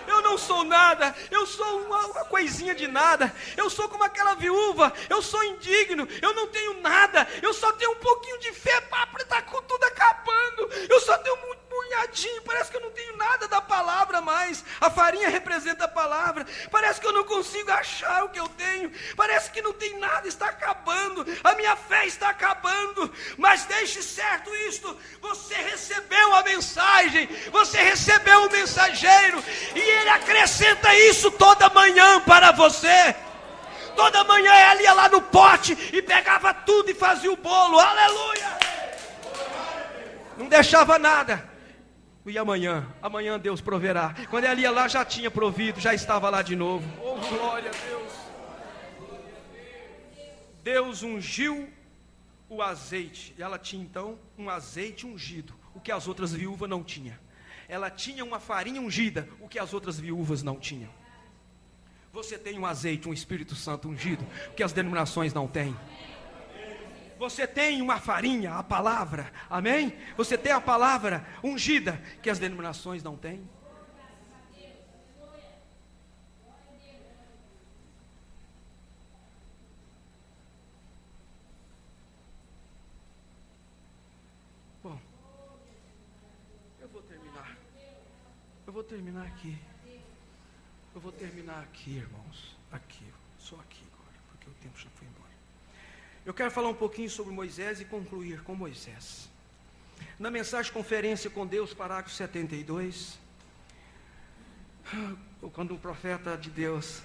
Eu não sou nada, eu sou uma coisinha de nada, eu sou como aquela viúva, eu sou indigno, eu não tenho nada, eu só tenho um pouquinho de fé, está tudo acabando, eu só tenho um punhadinho, parece que eu não tenho nada da palavra mais, a farinha representa a palavra, parece que eu não consigo achar o que eu tenho, parece que não tem nada, está acabando, a minha fé está acabando, mas deixe certo isto, você recebeu a mensagem, você recebeu o mensageiro, e ele acrescenta isso toda manhã para você. Toda manhã ele ia lá no pote e pegava tudo e fazia o bolo. Aleluia! Não deixava nada. E amanhã Deus proverá. Quando ele ia lá já tinha provido, já estava lá de novo. Oh, glória a Deus! Deus ungiu o azeite. E ela tinha então um azeite ungido, o que as outras viúvas não tinham. Ela tinha uma farinha ungida, o que as outras viúvas não tinham. Você tem um azeite, um Espírito Santo ungido, o que as denominações não têm. Você tem uma farinha, a palavra, amém? Você tem a palavra ungida, que as denominações não têm. Bom, eu vou terminar aqui. Eu vou terminar aqui, irmãos. Aqui, só aqui agora, porque o tempo já foi embora. Eu quero falar um pouquinho sobre Moisés e concluir com Moisés. Na mensagem Conferência com Deus, parágrafo 72, quando o profeta de Deus,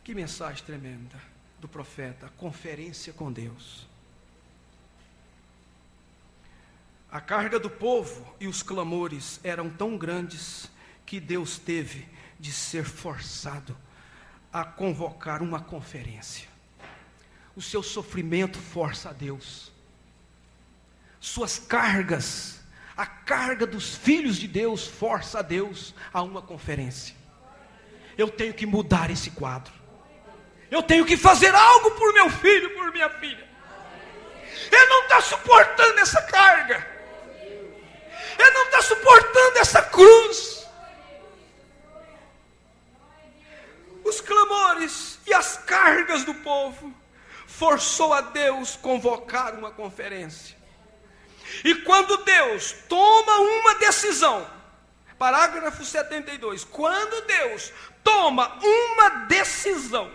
que mensagem tremenda do profeta, Conferência com Deus. A carga do povo e os clamores eram tão grandes que Deus teve de ser forçado a convocar uma conferência. O seu sofrimento força a Deus. Suas cargas, a carga dos filhos de Deus força a Deus a uma conferência. Eu tenho que mudar esse quadro. Eu tenho que fazer algo por meu filho, por minha filha. Ele não está suportando essa carga. Ele não está suportando essa cruz. Os clamores e as cargas do povo forçou a Deus convocar uma conferência. E quando Deus toma uma decisão, parágrafo 72, quando Deus toma uma decisão,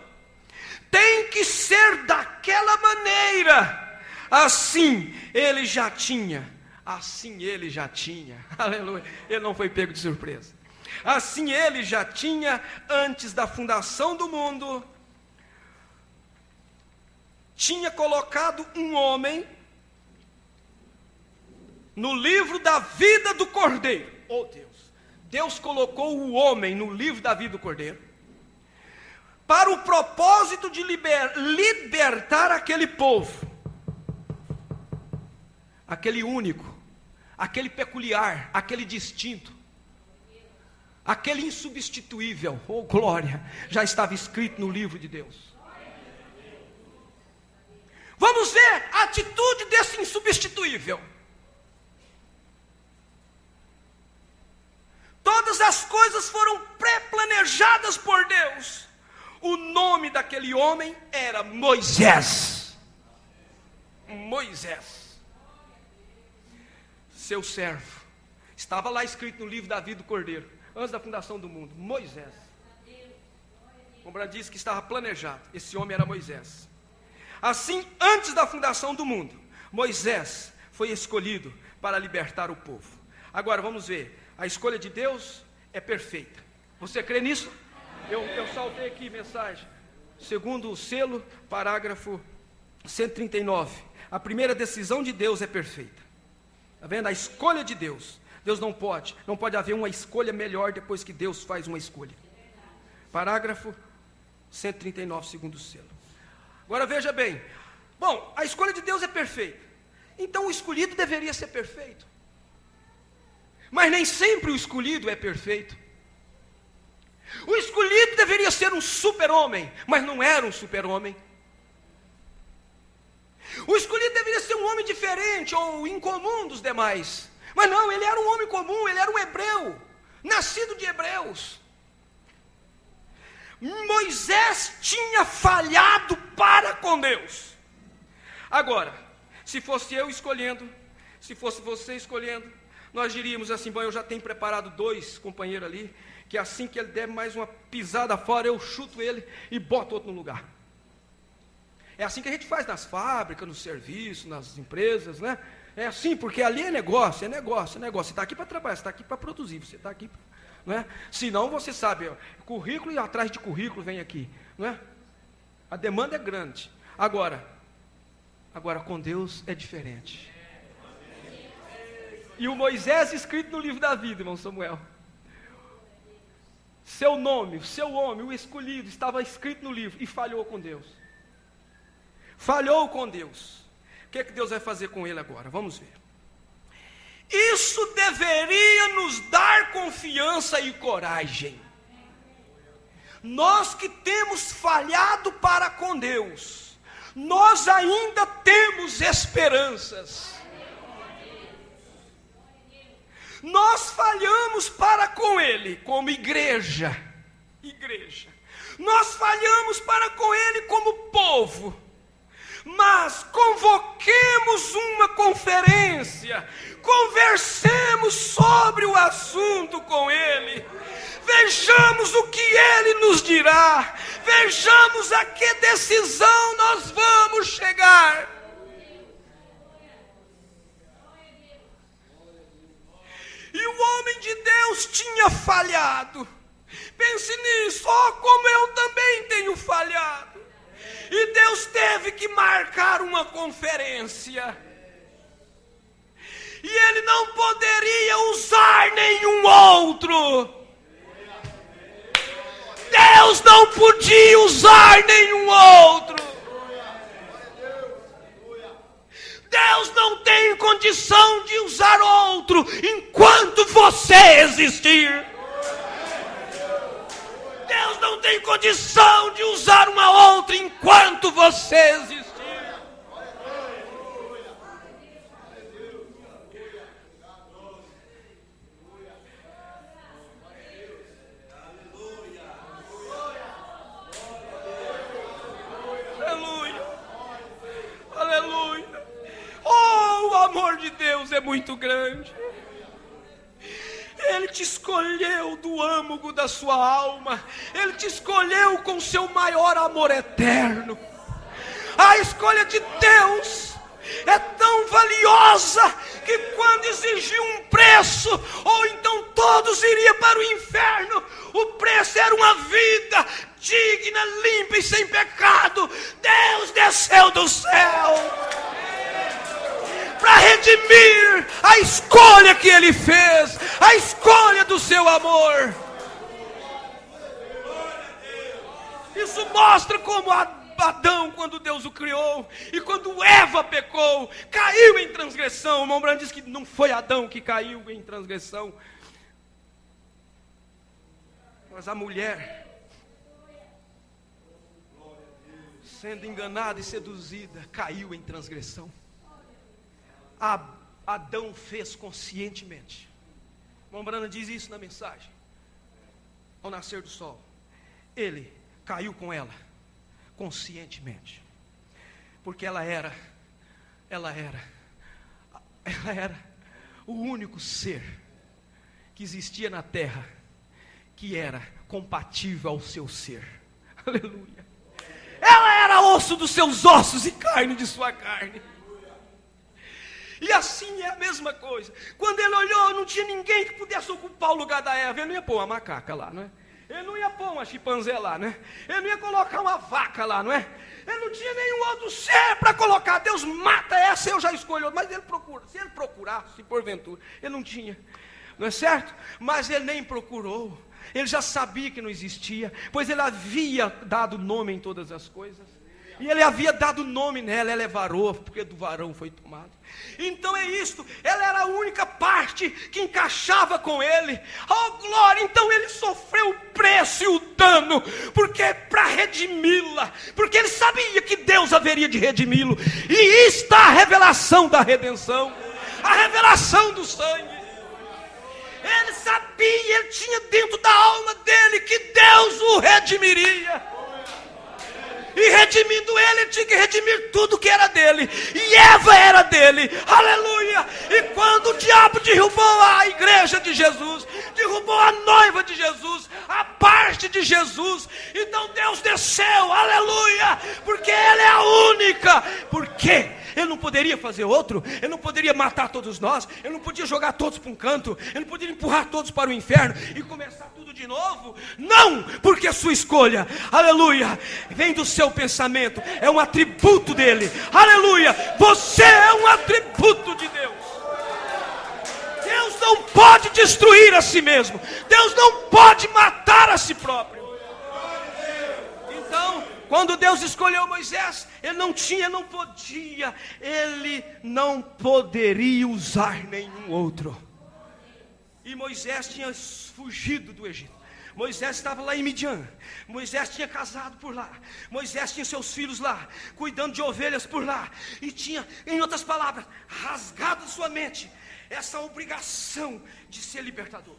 tem que ser daquela maneira. Assim ele já tinha, aleluia, ele não foi pego de surpresa. Assim ele já tinha, antes da fundação do mundo, tinha colocado um homem no livro da vida do Cordeiro. Oh Deus, Deus colocou o homem no livro da vida do Cordeiro, para o propósito de libertar aquele povo, aquele único, aquele peculiar, aquele distinto, aquele insubstituível. Oh glória, já estava escrito no livro de Deus. Vamos ver a atitude desse insubstituível. Todas as coisas foram pré-planejadas por Deus. O nome daquele homem era Moisés. Moisés, seu servo. Estava lá escrito no livro da vida do Cordeiro, antes da fundação do mundo. Moisés. Como diz que estava planejado, esse homem era Moisés. Assim, antes da fundação do mundo, Moisés foi escolhido para libertar o povo. Agora vamos ver, a escolha de Deus é perfeita. Você crê nisso? Eu saltei aqui mensagem, segundo o selo, parágrafo 139. A primeira decisão de Deus é perfeita. Está vendo? A escolha de Deus Deus não pode haver uma escolha melhor depois que Deus faz uma escolha. Parágrafo 139, segundo selo. Agora veja bem, bom, a escolha de Deus é perfeita, então o escolhido deveria ser perfeito, mas nem sempre o escolhido é perfeito. O escolhido deveria ser um super-homem, mas não era um super-homem. O escolhido deveria ser um homem diferente ou incomum dos demais, mas não, ele era um homem comum, ele era um hebreu, nascido de hebreus. Moisés tinha falhado para com Deus. Agora, se fosse eu escolhendo, se fosse você escolhendo, nós diríamos assim: bom, eu já tenho preparado 2 companheiros ali, que assim que ele der mais uma pisada fora, eu chuto ele e boto outro no lugar. É assim que a gente faz nas fábricas, no serviço, nas empresas, né? É assim, porque ali é negócio. Você está aqui para trabalhar, você está aqui para produzir, você está aqui para... Não é? Senão você sabe, ó, currículo e atrás de currículo vem aqui, não é? A demanda é grande. Agora com Deus é diferente. E o Moisés escrito no livro da vida, irmão Samuel, seu nome, o seu homem, o escolhido, estava escrito no livro e falhou com Deus. Falhou com Deus. O que é que Deus vai fazer com ele agora? Vamos ver. Isso deveria nos dar confiança e coragem. Nós que temos falhado para com Deus, nós ainda temos esperanças. Nós falhamos para com Ele como igreja. Nós falhamos para com Ele como povo. Mas convoquemos uma conferência, conversemos sobre o assunto com Ele, vejamos o que Ele nos dirá, vejamos a que decisão nós vamos chegar. E o homem de Deus tinha falhado. Pense nisso, como eu também tenho falhado. E Deus teve que marcar uma conferência. E Ele não poderia usar nenhum outro. Deus não podia usar nenhum outro. Deus não tem condição de usar outro enquanto você existir. Deus não tem condição de usar uma outra enquanto você existir. Aleluia. Aleluia. Oh, o amor de Deus é muito grande. Ele te escolheu do âmago da sua alma. Ele te escolheu com seu maior amor eterno. A escolha de Deus é tão valiosa que quando exigiu um preço, ou então todos iriam para o inferno, o preço era uma vida digna, limpa e sem pecado. Deus desceu do céu para redimir a escolha que Ele fez, a escolha do seu amor. Isso mostra como Adão, quando Deus o criou, e quando Eva pecou, caiu em transgressão. O irmão Branco diz que não foi Adão que caiu em transgressão, mas a mulher, sendo enganada e seduzida, caiu em transgressão. Adão fez conscientemente. O irmão Branco diz isso na mensagem. Ao nascer do sol, ele caiu com ela conscientemente, porque ela era o único ser que existia na terra que era compatível ao seu ser. Aleluia. Ela era osso dos seus ossos e carne de sua carne. E assim é a mesma coisa. Quando ele olhou, não tinha ninguém que pudesse ocupar o lugar da Eva. Ele não ia pôr uma macaca lá, não é? Ele não ia pôr uma chimpanzé lá, né? Ele não ia colocar uma vaca lá, não é? Ele não tinha nenhum outro ser para colocar. Deus mata essa, eu já escolho. Mas ele procura. Se ele procurasse, porventura, ele não tinha. não é certo? Mas ele nem procurou, ele já sabia que não existia, pois ele havia dado nome em todas as coisas, e ele havia dado nome nela, ela é varoa, porque do varão foi tomado. Então é isto, ela era a única parte que encaixava com ele. Oh glória, então ele sofreu o preço e o dano, porque para redimi-la, porque ele sabia que Deus haveria de redimi-lo, e está a revelação da redenção, a revelação do sangue. Ele sabia, ele tinha dentro da alma dele que Deus o redimiria. E redimindo ele tinha que redimir tudo que era dele. E Eva era dele, aleluia. E quando o diabo derrubou a igreja de Jesus, derrubou a noiva de Jesus, a parte de Jesus, então Deus desceu, aleluia, porque ele é a única. Por quê? Ele não poderia fazer outro, ele não poderia matar todos nós, ele não podia jogar todos para um canto, ele não poderia empurrar todos para o inferno e começar tudo de novo. Não, porque a sua escolha, aleluia, vem do seu pensamento, é um atributo dele, aleluia. Você é um atributo de Deus. Deus não pode destruir a si mesmo, Deus não pode matar a si próprio. Então, quando Deus escolheu Moisés, ele não poderia usar nenhum outro. E Moisés tinha fugido do Egito. Moisés estava lá em Midian. Moisés tinha casado por lá. Moisés tinha seus filhos lá, cuidando de ovelhas por lá. E tinha, em outras palavras, rasgado de sua mente essa obrigação de ser libertador,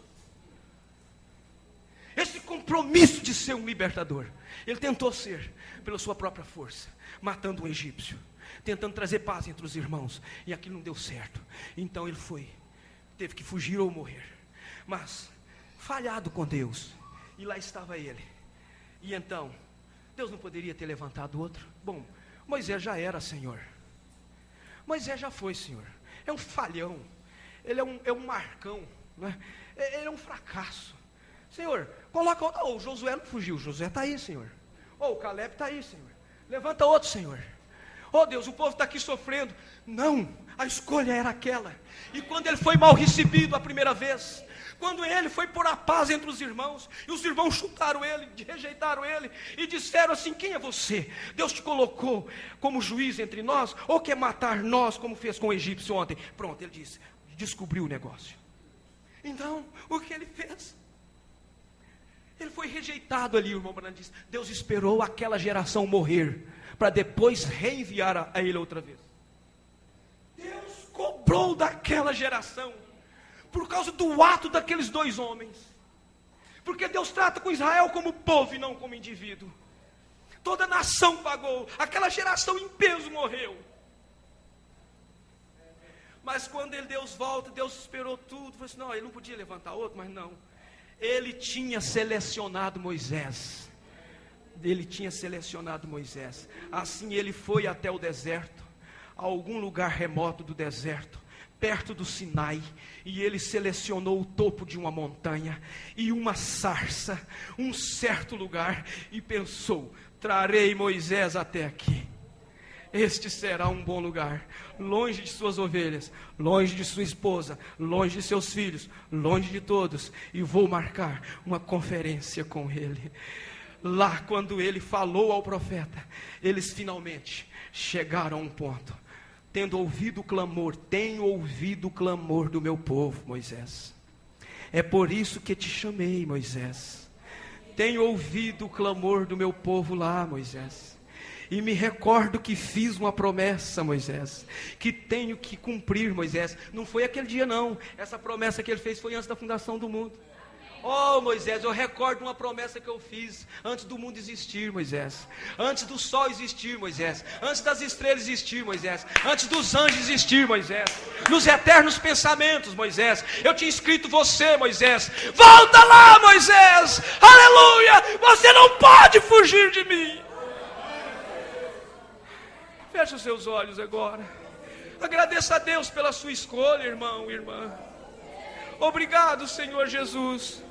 esse compromisso de ser um libertador. Ele tentou ser pela sua própria força, matando um egípcio, tentando trazer paz entre os irmãos, e aquilo não deu certo. Então ele teve que fugir ou morrer, mas falhado com Deus. E lá estava ele. E então Deus não poderia ter levantado outro? Bom, Moisés já era Senhor, Moisés já foi Senhor. É um falhão, ele é um marcão, né? Ele é um fracasso. Senhor, coloca outro. O Josué não fugiu, Josué está aí, Senhor. O Caleb está aí, Senhor. Levanta outro, Senhor. Deus, o povo está aqui sofrendo. Não, a escolha era aquela. E quando ele foi mal recebido a primeira vez, quando ele foi pôr a paz entre os irmãos, e os irmãos chutaram ele, rejeitaram ele, e disseram assim: quem é você? Deus te colocou como juiz entre nós, ou quer matar nós, como fez com o egípcio ontem? Pronto, ele disse, descobriu o negócio. Então, o que ele fez? Ele foi rejeitado ali, o irmão Branham disse. Deus esperou aquela geração morrer, para depois reenviar a ele outra vez. Deus cobrou daquela geração, por causa do ato daqueles dois homens. Porque Deus trata com Israel como povo e não como indivíduo. Toda a nação pagou, aquela geração em peso morreu. Mas quando Deus volta, Deus esperou tudo. Falou assim, não, ele não podia levantar outro, mas não. Ele tinha selecionado Moisés. Assim ele foi até o deserto, a algum lugar remoto do deserto, perto do Sinai, e ele selecionou o topo de uma montanha e uma sarça, um certo lugar, e pensou: trarei Moisés até aqui. Este será um bom lugar, longe de suas ovelhas, longe de sua esposa, longe de seus filhos, longe de todos, e vou marcar uma conferência com ele. Lá, quando ele falou ao profeta, eles finalmente chegaram a um ponto. Tenho ouvido o clamor do meu povo, Moisés. É por isso que te chamei, Moisés. Tenho ouvido o clamor do meu povo lá, Moisés. E me recordo que fiz uma promessa, Moisés, que tenho que cumprir, Moisés. Não foi aquele dia não, essa promessa que ele fez foi antes da fundação do mundo. Moisés, eu recordo uma promessa que eu fiz antes do mundo existir, Moisés. Antes do sol existir, Moisés. Antes das estrelas existir, Moisés. Antes dos anjos existir, Moisés. Nos eternos pensamentos, Moisés. Eu tinha escrito você, Moisés. Volta lá, Moisés. Aleluia. Você não pode fugir de mim. Feche os seus olhos agora. Agradeça a Deus pela sua escolha, irmão e irmã. Obrigado, Senhor Jesus.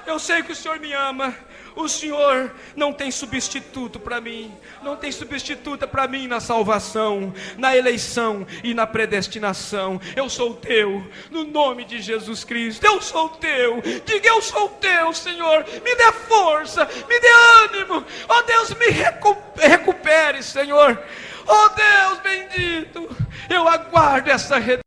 Eu sei que o Senhor me ama. O Senhor não tem substituto para mim, não tem substituta para mim na salvação, na eleição e na predestinação. Eu sou teu, no nome de Jesus Cristo, eu sou teu. Diga: eu sou teu, Senhor. Me dê força, me dê ânimo. Ó Deus, me recupere, Senhor. Ó Deus bendito, eu aguardo essa redenção.